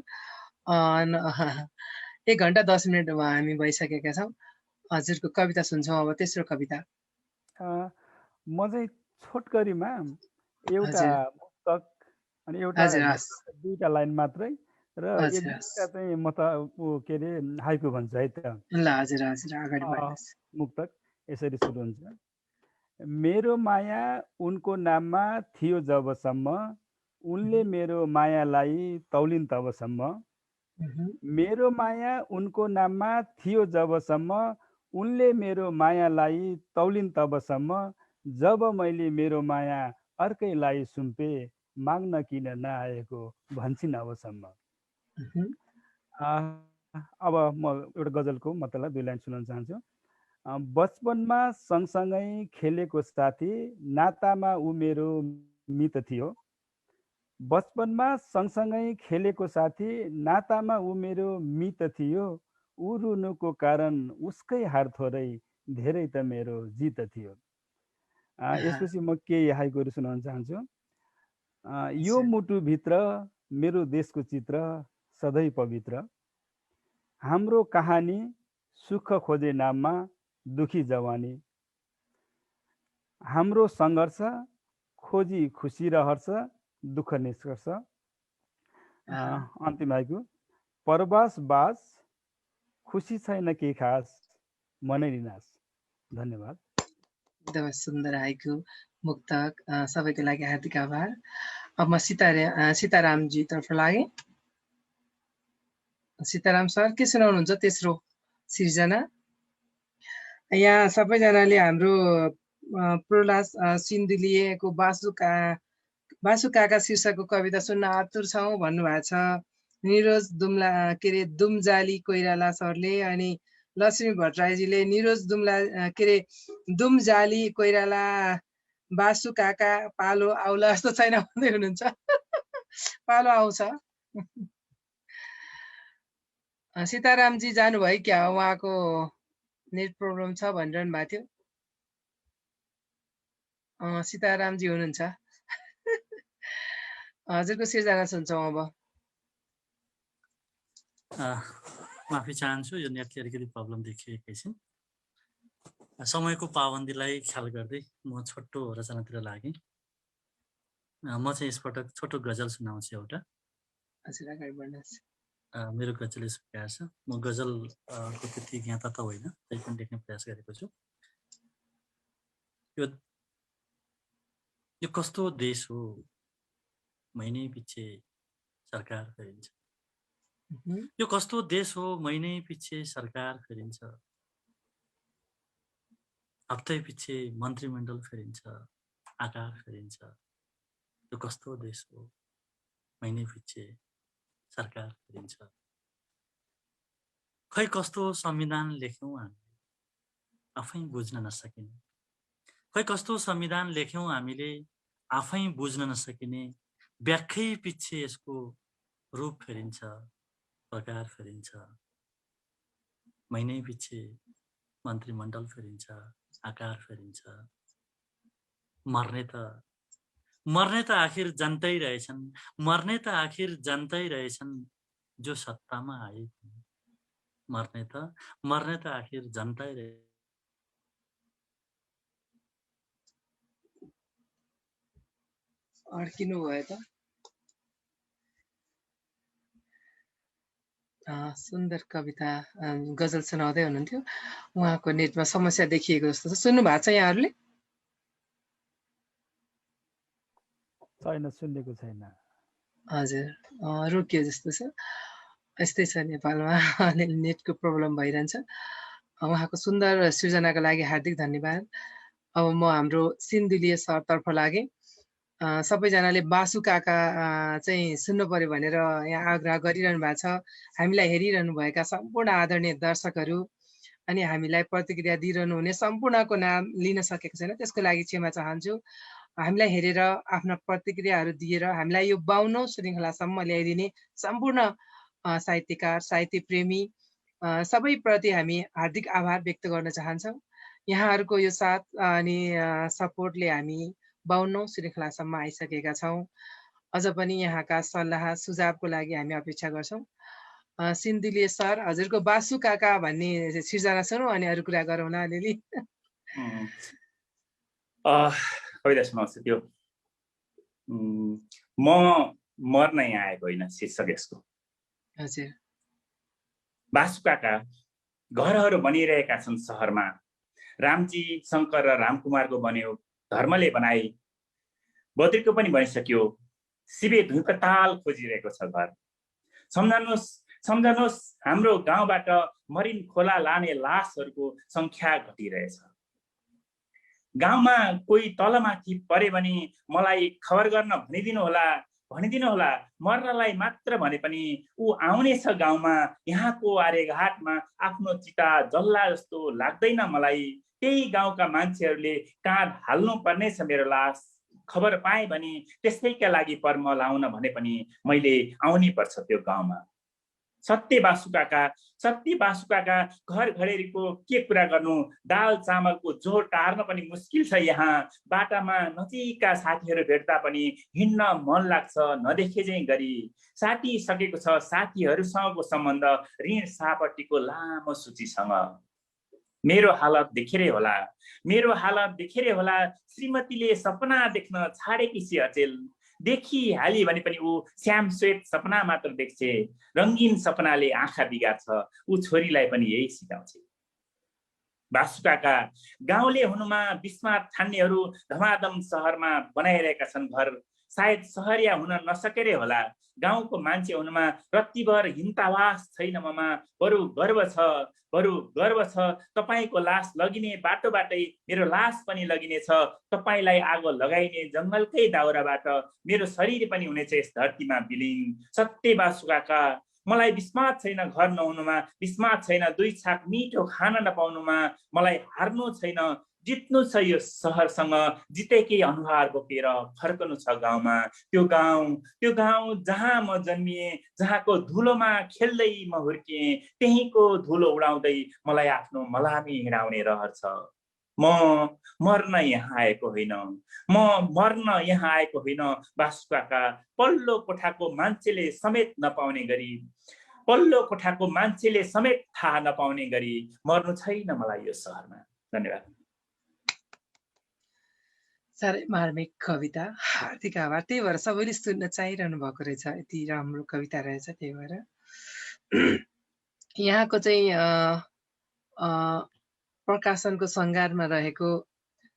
1 घण्टा 10 मिनटमा हामी भइसकेका छौँ। हजुरको कविता सुन्छौँ अब तेस्रो कविता। म चाहिँ छोटकरीमा एउटा हजुर मुक्तक अनि एउटा हजुर हस् दुईटा लाइन मात्रै र एक हजुर हस् दुईटा चाहिँ म त के अरे हाइकु भन्छु है त। ल हजुर हजुर अगाडि बढ्नुहोस्। मुक्तक यसरी सुरु हुन्छ। मेरो माया उनको नाममा थियो जबसम्म, उनले मेरो मायालाई तौलिन् तबसम्म। मेरो माया उनको नाममा थियो जबसम्म, उनले मेरो मायालाई तौलिन् तबसम्म। जब मैले मेरो माया अर्कैलाई सुम्पे, माग्न किन नआएको भन्छन् अबसम्म। अब म एउटा गजलको मतलब 2 लाइन सुनाउन चाहन्छु। बचपनमा सँगसँगै खेलेको साथी, नातामा ऊ मेरो मित थियो। बचपनमा सँगसँगै खेलेको साथी, नातामा ऊ मेरो मित थियो। ऊ रुनुको कारण उसकै हार थोरै, धेरै त मेरो जित थियो। यसपछि म केही हाइकुहरू सुनाउन चाहन्छु। यो मुटुभित्र मेरो देशको चित्र सधैँ पवित्र। हाम्रो कहानी सुख खोजे नाममा दुखी जवानी। हाम्रो सङ्घर्ष खोजी खुसी र हर्ष, दुःख निष्कर्ष। अन्तिम हाइकु। परबास बास खुसी छैन केही खास, मनै निनाश। धन्यवाद। एकदमै सुन्दर हाइकु मुक्तक, सबैको लागि हार्दिक आभार। अब म सीतारामजी तर्फ लागेँ। सीताराम सर के सुनाउनुहुन्छ तेस्रो सिर्जना? यहाँ सबैजनाले हाम्रो प्रहलाद सिन्धुलीको बासु काका शीर्षकको कविता सुन्न आतुर छौँ भन्नुभएको छ। निरोज दुमजाली कोइराला सरले अनि लक्ष्मी भट्टराईजीले निरोज दुमजाली कोइराला बासु काका पालो आउला जस्तो छैन भन्दै हुनुहुन्छ। पालो आउँछ। सीतारामजी जानुभयो क्या? उहाँको नेट प्रब्लम छ भनिरहनु भएको थियो। सीतारामजी हुनुहुन्छ। हजुरको सिर्जना सुन्छौँ अब। माफी चाहन्छु, यो नेटले अलिकति प्रब्लम देखियो एकैछिन। समयको पाबन्दीलाई ख्याल गर्दै म छोटो रचनातिर लागेँ। म चाहिँ यसपटक छोटो गजल सुनाउँछु एउटा। हजुर अगाडि बढ्नुहोस्। मेरो गजल यस प्रकार छ। म गजलको त्यति ज्ञाता त होइन, तै पनि लेख्ने प्रयास गरेको छु। यो कस्तो देश हो, महिनै पछि सरकार फेरिन्छ। यो कस्तो देश हो, महिनै पछि सरकार फेरिन्छ। हप्तै पछि मन्त्रीमण्डल फेरिन्छ, आकार फेरिन्छ। यो कस्तो देश हो, महिनै पछि सरकार फेरिन्छ। खै कस्तो संविधान लेख्यौँ हामीले, आफै बुझ्न नसकिने। खै कस्तो संविधान लेख्यौँ हामीले, आफै बुझ्न नसकिने। व्याख्यै पछि यसको रूप फेरिन्छ, प्रकार फेरिन्छ। महिनै पछि मन्त्रीमण्डल फेरिन्छ, आकार फेरिन्छ। मर्ने त आखिर जनतै रहेछन्, मर्ने त आखिर जनतै रहेछन्, जो सत्तामा आए। मर्ने त आखिर जनतै रहे। अड्किनु भयो त। सुन्दर कविता गजल सुनाउँदै हुनुहुन्थ्यो। उहाँको नेटमा समस्या देखिएको जस्तो छ। सुन्नु भएको छ यहाँहरूले? छैन, सुनेको छैन। हजुर, रोकियो जस्तो छ। यस्तै छ नेपालमा, अलिअलि नेटको प्रब्लम भइरहन्छ। उहाँको सुन्दर सृजनाको लागि हार्दिक धन्यवाद। अब म हाम्रो सिन्धुलीय सरतर्फ लागेँ। सबैजनाले बासु काका चाहिँ सुन्नु पर्यो भनेर यहाँ आग्रह गरिरहनु भएको छ। हामीलाई हेरिरहनु भएका सम्पूर्ण आदरणीय दर्शकहरू अनि हामीलाई प्रतिक्रिया दिइरहनु हुने सम्पूर्णको नाम लिन सकेको छैन, त्यसको लागि क्षमा चाहन्छु। हामीलाई हेरेर आफ्ना प्रतिक्रियाहरू दिएर हामीलाई यो 52औं श्रृङ्खलासम्म ल्याइदिने सम्पूर्ण साहित्यकार, साहित्य प्रेमी सबैप्रति हामी हार्दिक आभार व्यक्त गर्न चाहन्छौँ। यहाँहरूको यो साथ अनि सपोर्टले हामी 52औं श्रृङ्खलासम्म आइसकेका छौँ। अझ पनि यहाँका सल्लाह सुझावको लागि हामी अपेक्षा गर्छौँ। सिन्धुली सर, हजुरको बासु काका भन्ने सिर्जना सुनौँ अनि अरू कुरा गरौँ न अलिअलि। कविता सुनाउँछु त्यो। म मर्न यहाँ आएको होइन शीर्षक यसको। हजुर। बासु काका घरहरू बनिरहेका छन् सहरमा, रामजी शङ्कर र रामकुमारको बन्यो, धर्मले बनाई, बद्रीको पनि बनिसक्यो, शिवे धुनको ताल खोजिरहेको छ घर। सम्झनुहोस् हाम्रो गाउँबाट मरिन खोला लाने लासहरूको सङ्ख्या घटिरहेछ। गाउँमा कोही तलमाथि परे भने मलाई खबर गर्न भनिदिनु होला। मर्नलाई मात्र भने पनि ऊ आउनेछ गाउँमा। यहाँको आर्यघाटमा आफ्नो चिता जल्ला जस्तो लाग्दैन मलाई। त्यही गाउँका मान्छेहरूले काँध हाल्नु पर्नेछ मेरो लास। खबर पाएँ भने त्यसैका लागि पर्म लाउन भने पनि मैले आउनै पर्छ त्यो गाउँमा। सत्य बासु काका घर घडेरीको के कुरा गर्नु, दाल चामलको जोड टार्न पनि मुस्किल छ यहाँ। बाटामा नजिकका साथीहरू भेट्दा पनि हिँड्न मन लाग्छ नदेखे झैँ गरी। साटिसकेको छ साथीहरूसँगको सम्बन्ध ऋण सापट्टिको लामो सूचीसँग। मेरो हालत देखेरै होला श्रीमतीले सपना देख्न छाडेकी छे अचेल। देखिहाली भने पनि ऊ श्याम श्वेत सपना मात्र देख्छे। रङ्गीन सपनाले आँखा बिगार्छ, ऊ छोरीलाई पनि यही सिकाउँछ। बासु काका गाउँले हुनुमा विस्मात ठान्नेहरू धमाधम सहरमा बनाइरहेका छन् घर। सायद सहरिया हुन नसकेरै होला। गाउँको मान्छे हुनुमा रत्तिभर हिन्तावास छैन ममा। बरु गर्व छ तपाईको लास लगिने बाटोबाटै मेरो लास पनि लगिनेछ। तपाईलाई आगो लगाइने जङ्गलकै दाउराबाट मेरो शरीर पनि हुनेछ यस धरतीमा विलीन। सत्य बासु काका मलाई विस्मात छैन घर नहुनुमा, विस्मात छैन दुई छाक मिठो खान नपाउनुमा। मलाई हार्नु छैन, जित्नु छ यो सहरसँग। जितेकै अनुहार बोकेर फर्कनु छ गाउँमा। त्यो गाउँ जहाँ म जन्मिएँ, जहाँको धुलोमा खेल्दै म हुर्किएँ, त्यहीँको धुलो उडाउँदै मलाई आफ्नो मलामी हिँडाउने रहर छ। म मर्न यहाँ आएको होइन बासु काका। पल्लो कोठाको मान्छेले समेत थाहा नपाउने गरी मर्नु छैन मलाई यो सहरमा। धन्यवाद। साह्रै मार्मिक कविता, हार्दिक आभार। त्यही भएर सबैले सुन्न चाहिरहनु भएको रहेछ, यति राम्रो कविता रहेछ। त्यही भएर यहाँको चाहिँ प्रकाशनको सङ्घारमा रहेको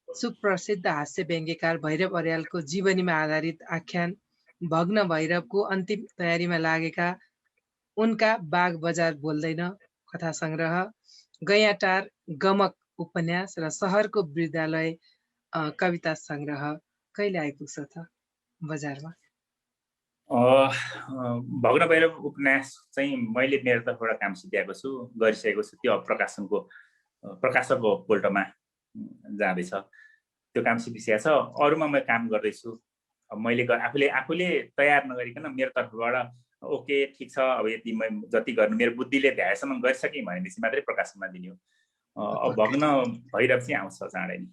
सुप्रसिद्ध हास्य व्यङ्ग्यकार भैरव अर्यालको जीवनीमा आधारित आख्यान भग्न भैरवको अन्तिम तयारीमा लागेका उनका बाग बजार बोल्दैन कथा सङ्ग्रह, गैयाटार गमक उपन्यास र सहरको विद्यालय कविता सङ्ग्रह कहिले आइपुग्छ त बजारमा? भग्न भैरव उपन्यास चाहिँ मैले मेरो तर्फबाट काम सिद्ध्याएको छु, गरिसकेको छु। त्यो प्रकाशकको पोल्टोमा जाँदैछ, त्यो काम सिद्धिसकेको छ। अरूमा म काम गर्दैछु। मैले आफूले तयार नगरिकन मेरो तर्फबाट ओके ठिक छ, अब यति म जति गर्नु मेरो बुद्धिले भ्याएसम्म गरिसकेँ भनेपछि मात्रै प्रकाशनमा दिने हो। अब भग्न भैरव चाहिँ आउँछ चाँडै नै,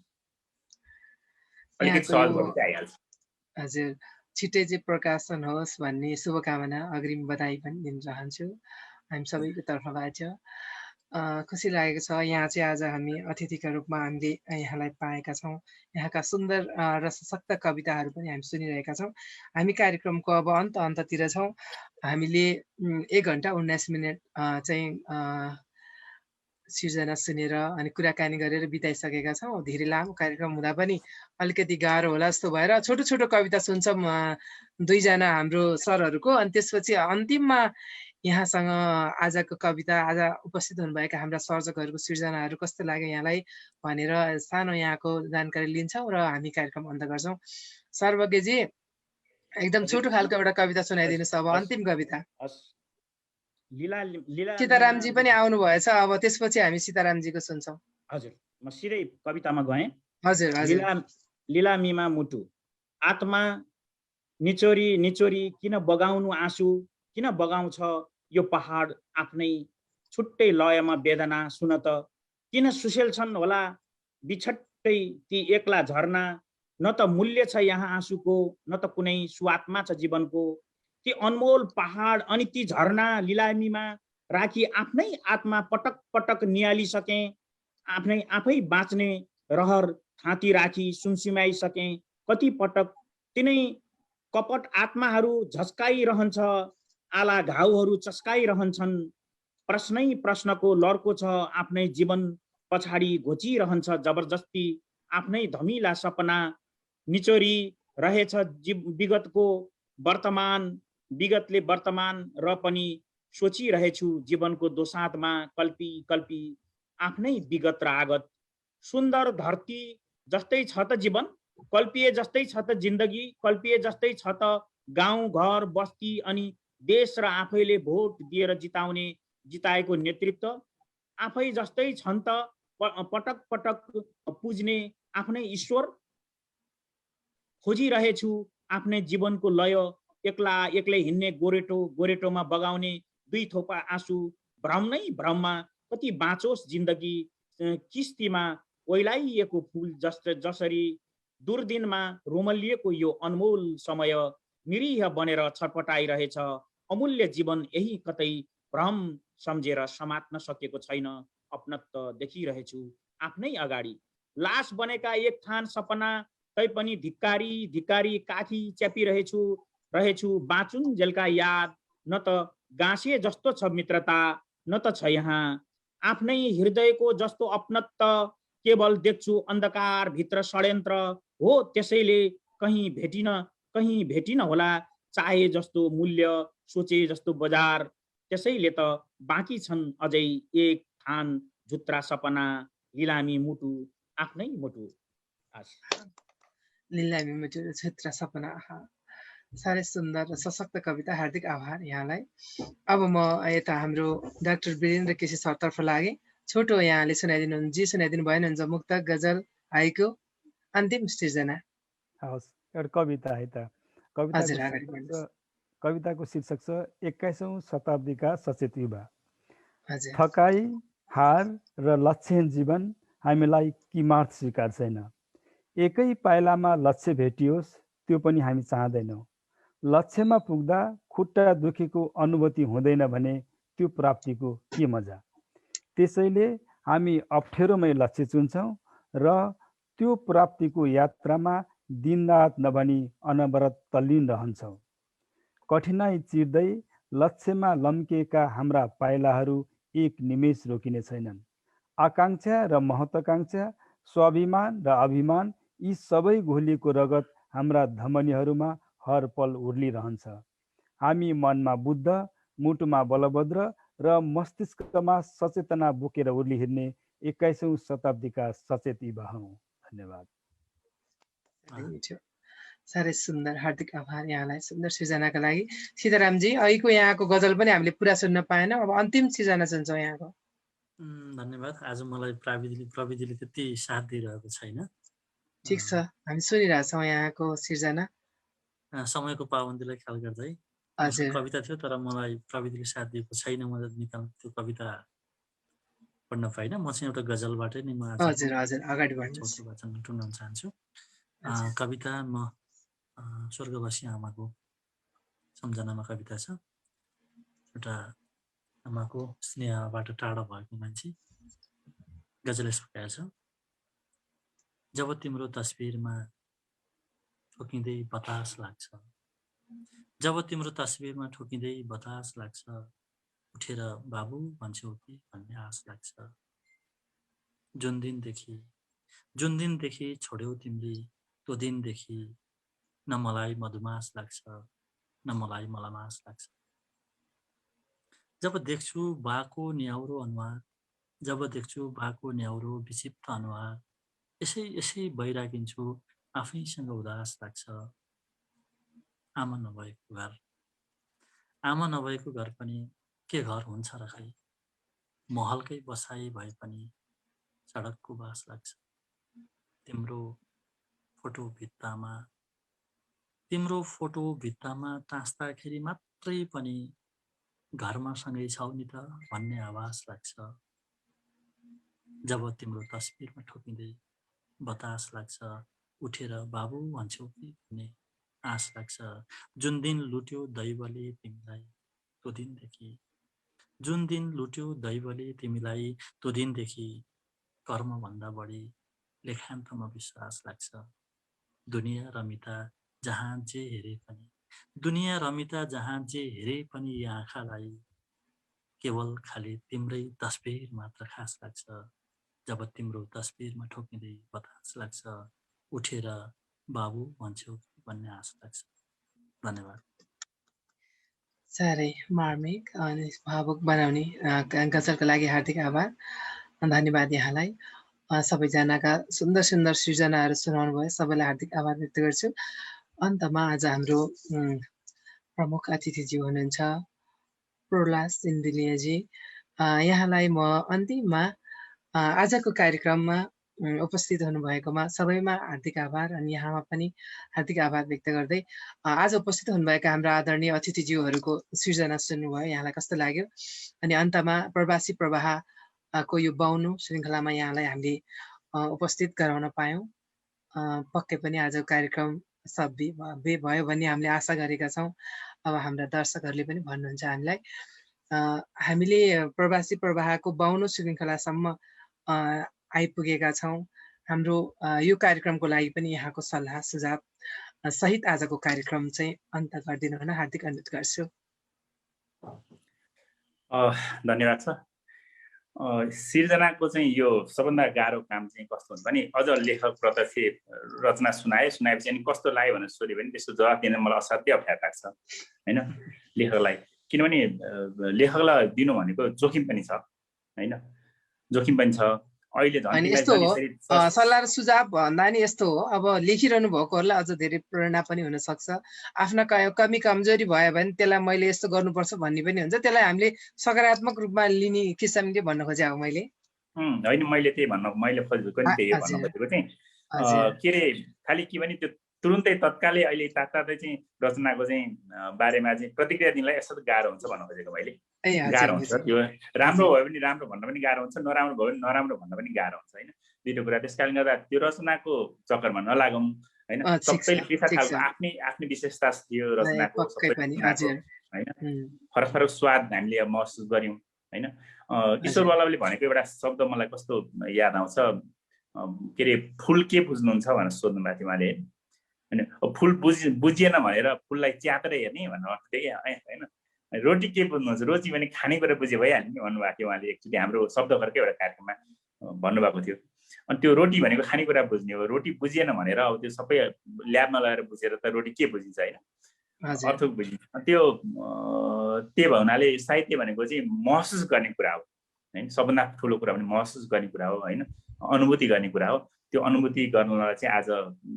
अलिकति सहज भएर चाहिँ आइहाल्छ। हजुर, छिट्टै चाहिँ प्रकाशन होस् भन्ने शुभकामना, अग्रिम बधाई पनि दिन चाहन्छु हामी सबैको तर्फबाट। खुसी लागेको छ यहाँ चाहिँ आज हामी अतिथिका रूपमा हामीले यहाँलाई पाएका छौँ। यहाँका सुन्दर र सशक्त कविताहरू पनि हामी सुनिरहेका छौँ। हामी कार्यक्रमको अब अन्ततिर छौँ। हामीले 1 घण्टा 19 मिनट चाहिँ सिर्जना सुनेर अनि कुराकानी गरेर बिताइसकेका छौँ। धेरै लामो कार्यक्रम हुँदा पनि अलिकति गाह्रो होला जस्तो भएर छोटो छोटो कविता सुन्छौँ 2 जना हाम्रो सरहरूको। अनि त्यसपछि अन्तिममा यहाँसँग आजको कविता, आज उपस्थित हुनुभएका हाम्रा सर्जकहरूको सिर्जनाहरू कस्तो लाग्यो यहाँलाई भनेर सानो यहाँको जानकारी लिन्छौँ र हामी कार्यक्रम अन्त गर्छौँ। सर्वज्ञजी एकदम छोटो खालको एउटा कविता सुनाइदिनुहोस् अब, अन्तिम कविता। सीतारामजी पनि आउनु भएछ, अब त्यसपछि हामी सीतारामजीको सुन्छौँ। हजुर, म सिधै कवितामा गएँ। हजुर हजुर। लिलामीमा मुटु आत्मा निचोरी निचोरी किन बगाउनु आँसु, किन बगाउँछ यो पहाड आफ्नै छुट्टै लयमा वेदना। सुन त किन सुसेल्छन् होला बिछट्टै ती एक्ला झरना। न त मूल्य छ यहाँ आँसुको, न त कुनै सुआत्मा छ जीवनको। ती अनमोल पहाड अनि ती झरना लिलामीमा राखी आफ्नै आत्मा पटक पटक निहालिसके, आफै बाँच्ने रहर थाँती राखी सुनसुमाइसके। कति पटक तिनै कपट आत्माहरू झस्काइरहन्छ, आला घाउहरू चस्काइरहन्छन्। प्रश्नै प्रश्नको लर्को छ, आफ्नै जीवन पछाडि घोचिरहन्छ जबरजस्ती। आफ्नै धमिला सपना निचोरी रहेछ विगतको वर्तमान, विगतले वर्तमान र पनि सोचिरहेछु जीवनको दोसाँधमा कल्पी कल्पी आफ्नै विगत र आगत। सुन्दर धरती जस्तै छ त जीवन, कल्पिए जस्तै छ त जिन्दगी, कल्पिए जस्तै छ त गाउँ घर बस्ती अनि देश र आफैले भोट दिएर जिताएको नेतृत्व। आफै जस्तै छन् त पटक पटक पुज्ने आफ्नै ईश्वर। खोजिरहेछु आफ्नै जीवनको लय, एक्लै हिँड्ने गोरेटोमा बगाउने 2 थोपा आँसु। भ्रम नै भ्रममा कति बाँचोस् जिन्दगी, किस्तीमा ओइलाइएको फुल जसरी। दुर्दिनमा रोमलिएको यो अनमोल समय निरीह बनेर छटपटाइरहेछ। अमूल्य जीवन यही कतै भ्रम सम्झेर समात्न सकेको छैन। अपनत्व देखिरहेछु आफ्नै अगाडि, लास बनेका एक थान सपना। तैपनि धिक्कारी काखी च्यापिरहेछु बाँचुन् जेलका याद। न त गाँसे जस्तो छ मित्रता, न त छ यहाँ आफ्नै हृदयको जस्तो अपनत्व। केवल देख्छु अन्धकार भित्र षड्यन्त्र हो, त्यसैले कहीँ भेटिन होला। चाहे जस्तो मूल्य, सोचे जस्तो बजार, त्यसैले त बाँकी छन् अझै एक थान झुत्रा सपना। लिलामी मुटु आफ्नै मुटु। लिलामी मुटु झुत्रा सपना। साह्रै सुन्दर र सशक्त कविता, हार्दिक आभार यहाँलाई। अब म यता हाम्रो डाक्टर वीरेन्द्र केसी सरतर्फ लागे। छोटो यहाँले सुनाइदिनु भएनुहुन्छ मुक्तक, गजल, हाइकु, अन्तिम सृजना। हवस्, एउटा कविता है त। कविताको शीर्षक छ 21औं शताब्दीका सचेत युवा। थकाइ, हार र लक्ष्यहीन जीवन हामीलाई किमार्थ स्वीकार छैन। एकै पाइलामा लक्ष्य भेटियोस् त्यो पनि हामी चाहदैनौँ। लक्ष्यमा पुग्दा खुट्टा दुखेको अनुभूति हुँदैन भने त्यो प्राप्तिको के मजा। त्यसैले हामी अप्ठ्यारोमै लक्ष्य चुन्छौँ र त्यो प्राप्तिको यात्रामा दिनरात नभनी अनवरत तल्लीन रहन्छौँ। कठिनाइ चिर्दै लक्ष्यमा लम्किएका हाम्रा पाइलाहरू एक निमेष रोकिने छैनन्। आकाङ्क्षा र महत्त्वाकाङ्क्षा, स्वाभिमान र अभिमान, यी सबै घोलिएको रगत हाम्रा धमनीहरूमा हर पल उर्लिरहन्छ। हामी मनमा बुद्ध, मुटुमा बलभद्र र मस्तिष्कमा सचेतना बोकेर उर्ली हिँड्ने 21औं शताब्दीका सचेत युवा हौँ। धन्यवाद। साह्रै सुन्दर, हार्दिक आभार यहाँलाई सुन्दर सृजनाका लागि। सीतारामजी, अहिलेको यहाँको गजल पनि हामीले पुरा सुन्न पाएनौँ, अब अन्तिम सृजना सुन्छौँ यहाँको। धन्यवाद। आज मलाई प्रविधिले त्यति साथ दिइरहेको छैन। ठिक छ, हामी सुनिरहेछौँ यहाँको सृजना। समयको पाबन्दीलाई ख्याल गर्दै कविता थियो, तर मलाई प्रविधिले साथ दिएको छैन। म त्यो कविता पढ्न पाइनँ। म चाहिँ एउटा गजलबाटै नै म अगाडि बढ्नुहोस्। चौथो वाचन टुङ्गाउन चाहन्छु। कविता म स्वर्गवासी आमाको सम्झनामा कविता छ। एउटा आमाको स्नेहबाट टाढा भएको मान्छे। गजल यस प्रकार छ। जब तिम्रो तस्बिरमा ठोकिँदै बतास लाग्छ, जब तिम्रो तस्बिरमा ठोकिँदै बतास लाग्छ, उठेर बाबु भन्छौ कि भन्ने आश लाग्छ। जुन दिनदेखि छोड्यौ तिमीले, त्यो दिनदेखि न मलाई मधुमास लाग्छ, न मलाई मलमास लाग्छ। जब देख्छु बाको न्याउरो अनुहार, जब देख्छु बाको न्याउरो विक्षिप्त अनुहार, यसै भइराखिन्छु, आफैसँग उदास लाग्छ। आमा नभएको घर पनि के घर हुन्छ र खै, महलकै बसाई भए पनि सडकको बास लाग्छ। तिम्रो फोटो भित्तामा टाँस्दाखेरि मात्रै पनि घरमा सँगै छौ नि त भन्ने आवाज लाग्छ। जब तिम्रो तस्बिरमा ठोकिँदै बतास लाग्छ, उठेर बाबु भन्छौ कि भन्ने आश लाग्छ। जुन दिन लुट्यो दैवले तिमीलाई त्यो दिनदेखि, जुन दिन लुट्यो दैवले तिमीलाई त्यो दिनदेखि कर्मभन्दा बढी लेखान्तमा विश्वास लाग्छ। दुनियाँ रमिता जहाँ जे हेरे पनि, दुनियाँ रमिता जहाँ जे हेरे पनि यी आँखालाई केवल खाली तिम्रै तस्बिर मात्र खास लाग्छ। जब तिम्रो तस्बिरमा ठोकिँदै बतास लाग्छ, उठेर बाबु भन्छौ भन्ने आश लाग्छ। धन्यवाद। साह्रै मार्मिक अनि भावुक बनाउने गजलको लागि हार्दिक आभार, धन्यवाद यहाँलाई। सबैजनाका सुन्दर सुन्दर सृजनाहरू सुनाउनु भयो, सबैलाई हार्दिक आभार व्यक्त गर्छु। अन्तमा आज हाम्रो प्रमुख अतिथिज्यू हुनुहुन्छ प्रहलाद सिन्धिलियाजी, यहाँलाई म अन्तिममा आजको कार्यक्रममा उपस्थित हुनुभएकोमा सबैमा हार्दिक आभार अनि यहाँमा पनि हार्दिक आभार व्यक्त गर्दै आज उपस्थित हुनुभएका हाम्रा आदरणीय अतिथिज्यूहरूको सृजना सुन्नुभयो, यहाँलाई कस्तो लाग्यो? अनि अन्तमा प्रवासी प्रवाहको यो 52 श्रृङ्खलामा यहाँलाई हामीले उपस्थित गराउन पायौँ। पक्कै पनि आजको कार्यक्रम सभ्य भयो भन्ने हामीले आशा गरेका छौँ। अब हाम्रा दर्शकहरूले पनि भन्नुहुन्छ हामीलाई। हामीले प्रवासी प्रवाहको 52 श्रृङ्खलासम्म आइपुगेका छौँ। हाम्रो यो कार्यक्रमको लागि पनि यहाँको सल्लाह सुझाव सहित आजको कार्यक्रम चाहिँ अन्त गरिदिनु हुन हार्दिक अनुरोध गर्छु। धन्यवाद छ। सिर्जनाको चाहिँ यो सबभन्दा गाह्रो काम चाहिँ कस्तो हुन्छ भने अझ लेखक प्रत्यक्ष रचना सुनाएपछि अनि कस्तो लाग्यो भनेर सोध्यो भने त्यसको जवाफ दिन मलाई असाध्य अप्ठ्यारो लाग्छ होइन लेखकलाई। किनभने लेखकलाई दिनु भनेको जोखिम पनि छ होइन, जोखिम पनि छ। अहिले अनि यस्तो हो, सल्लाह र सुझाव भन्दा नि यस्तो हो, अब लेखिरहनु भएकोहरूलाई अझ धेरै प्रेरणा पनि हुनसक्छ। आफ्ना कमी कमजोरी भयो भने त्यसलाई मैले यस्तो गर्नुपर्छ भन्ने पनि हुन्छ, त्यसलाई हामीले सकारात्मक रूपमा लिने किसिमले भन्न खोजेँ हो मैले। होइन, मैले खोजेको नि त्यही भन्न खोजेको थिएँ। के अरे खालि के भने त्यो तुरुन्तै तत्कालै अहिले तात्तातै चाहिँ रचनाको चाहिँ बारेमा चाहिँ प्रतिक्रिया दिनलाई यस्तो गाह्रो हुन्छ भन्न खोजेको मैले। गाह्रो हुन्छ, त्यो राम्रो भयो भने राम्रो भन्न पनि गाह्रो हुन्छ, नराम्रो भयो भने नराम्रो भन्न पनि गाह्रो हुन्छ होइन, दुईवटा कुरा। त्यस कारणले गर्दा त्यो रचनाको चक्करमा नलागौँ होइन। सबैले पृथक खालको आफ्नै विशेषता थियो रचनाको होइन, फरक फरक स्वाद हामीले महसुस गऱ्यौँ होइन। ईश्वर बल्लभले भनेको एउटा शब्द मलाई कस्तो याद आउँछ, के अरे फुल के बुझ्नुहुन्छ भनेर सोध्नु भएको थियो उहाँले होइन। फुल बुझिएन भनेर फुललाई च्यातेर हेर्ने भन्नुभएको थियो कि होइन। रोटी के बुझ्नुहुन्छ, रोटी भने खानेकुरा बुझे भइहाल्यो नि भन्नुभएको थियो उहाँले। एकचोटि हाम्रो शब्दघरकै एउटा कार्यक्रममा भन्नुभएको थियो। अनि त्यो रोटी भनेको खानेकुरा बुझ्ने हो, रोटी बुझिएन भनेर अब त्यो सबै ल्याबमा लगाएर बुझेर त रोटी के बुझिन्छ होइन, अर्थ बुझिन्छ। त्यो त्यही भयो हुनाले साहित्य भनेको चाहिँ महसुस गर्ने कुरा हो होइन, सबभन्दा ठुलो कुरा भने महसुस गर्ने कुरा हो होइन, अनुभूति गर्ने कुरा हो। त्यो अनुभूति गर्नलाई चाहिँ आज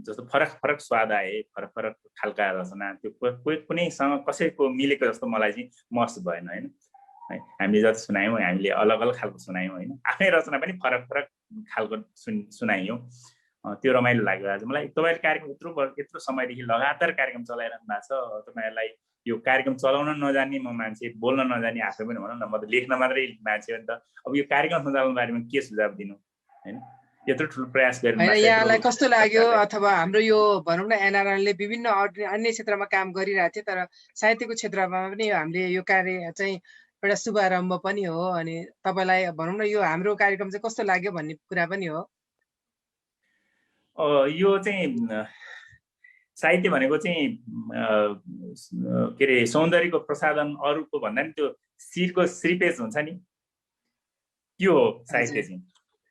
जस्तो फरक फरक स्वाद आए, फरक फरक खालका रचना, त्यो कुनैसँग कसैको मिलेको जस्तो मलाई चाहिँ महसुस भएन होइन। हामीले जति सुनायौँ हामीले अलग अलग खालको सुनायौँ होइन, आफ्नै रचना पनि फरक फरक खालको सुनायौँ। त्यो रमाइलो लाग्यो आज मलाई। तपाईँले कार्यक्रम यत्रो समयदेखि लगातार कार्यक्रम चलाइरहनु भएको छ। तपाईँहरूलाई यो कार्यक्रम चलाउन नजान्ने म मान्छे, बोल्न नजान्ने आफै पनि भनौँ न, म त लेख्न मात्रै मान्छे हो नि त। अब यो कार्यक्रम सञ्चालन बारेमा के सुझाव दिनु होइन, यत्रो ठुलो प्रयास गर्नु। यहाँलाई कस्तो लाग्यो? अथवा हाम्रो यो भनौँ न एनआरएनले विभिन्न अन्य क्षेत्रमा काम गरिरहेको थियो, तर साहित्यको क्षेत्रमा पनि हामीले यो कार्य चाहिँ एउटा शुभारम्भ पनि हो। अनि तपाईँलाई भनौँ न यो हाम्रो कार्यक्रम चाहिँ कस्तो लाग्यो भन्ने कुरा पनि हो। यो चाहिँ साहित्य भनेको चाहिँ के अरे सौन्दर्यको प्रसादन, अरूको भन्दा नि त्यो शिरको श्रीपेज हुन्छ नि, त्यो हो साहित्य चाहिँ।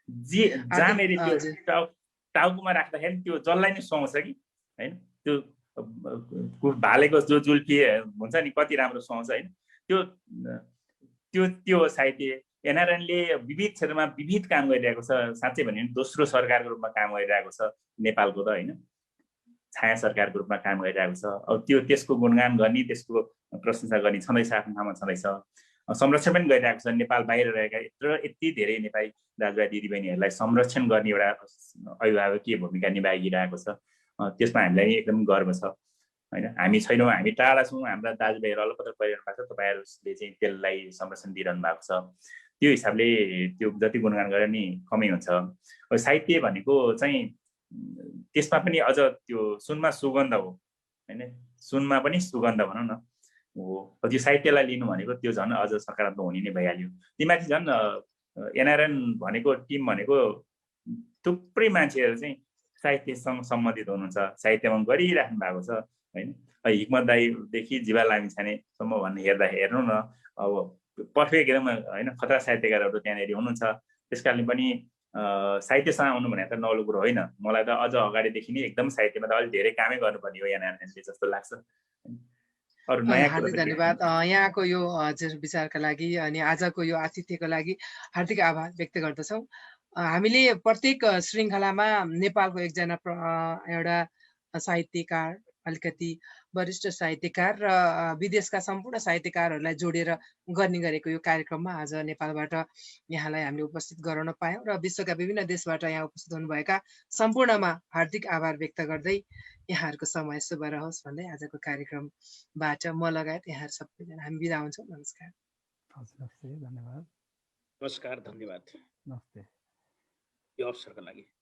जहाँनेरि त्यो टाउकोमा राख्दाखेरि त्यो जसलाई नै सुहाउँछ कि होइन, त्यो भालेको जो जुल्फी हुन्छ नि कति राम्रो सुहाउँछ होइन, त्यो त्यो त्यो हो साहित्य। एनआरएनले विविध क्षेत्रमा विविध काम गरिरहेको छ। साँच्चै भन्यो भने दोस्रो सरकारको रूपमा काम गरिरहेको छ नेपालको त होइन, छाया सरकारको रूपमा काम गरिरहेको छ। अब त्यो त्यसको गुणगान गर्ने, त्यसको प्रशंसा गर्ने छँदैछ, आफ्नो ठाउँमा छँदैछ। संरक्षण पनि गरिरहेको छ। नेपाल बाहिर रहेका यति धेरै नेपाली दाजुभाइ दिदीबहिनीहरूलाई संरक्षण गर्ने एउटा अभिभावकीय भूमिका निभाइरहेको छ। त्यसमा हामीलाई एकदम गर्व छ होइन। हामी छैनौँ, हामी टाढा छौँ, हाम्रा दाजुभाइहरू अलपत्र परिरहनु भएको छ, तपाईँहरूले चाहिँ त्यसलाई संरक्षण दिइरहनु भएको छ। त्यो हिसाबले त्यो जति गुणगान गरे नि कमै हुन्छ। साहित्य भनेको चाहिँ त्यसमा पनि अझ त्यो सुनमा सुगन्ध हो होइन, सुनमा पनि सुगन्ध भनौँ न हो। त्यो साहित्यलाई लिनु भनेको त्यो झन् अझ सकारात्मक हुने नै भइहाल्यो। तीमाथि झन् एनआरएन भनेको टिम भनेको थुप्रै मान्छेहरू चाहिँ साहित्यसँग सम्बन्धित हुनुहुन्छ, साहित्यमा गरिराख्नु भएको छ होइन। हिक्मत दाईदेखि जीवा लामिछानेसम्म भन्ने हेर्नु न, अब पर्फेक्ट एकदम होइन खतरा साहित्यकारहरू त्यहाँनिर हुनुहुन्छ। त्यस कारणले पनि साहित्यसँग आउनु भने त नौलो कुरो होइन। मलाई त अझ अगाडिदेखि नै एकदम साहित्यमा त अलिक धेरै कामै गर्नुपर्ने हो एनआरएनले जस्तो लाग्छ। अरू नयाँ हार्दिक धन्यवाद यहाँको यो हजुर विचारका लागि अनि आजको यो आतिथ्यको लागि हार्दिक आभार व्यक्त गर्दछौँ। हामीले प्रत्येक श्रृङ्खलामा नेपालको एकजना एउटा साहित्यकार, अलिकति वरिष्ठ साहित्यकार र विदेशका सम्पूर्ण साहित्यकारहरूलाई जोडेर गर्ने गरेको यो कार्यक्रममा आज नेपालबाट यहाँलाई हामीले उपस्थित गराउन पायौँ र विश्वका विभिन्न देशबाट यहाँ उपस्थित हुनुभएका सम्पूर्णमा हार्दिक आभार व्यक्त गर्दै यहाँहरूको समय शुभ रहोस् भन्दै आजको कार्यक्रमबाट म लगायत यहाँहरू सबैजना हामी बिदा हुन्छौँ। नमस्कार। धन्यवाद। नमस्कार, धन्यवाद नमस्ते यो अवसरको लागि।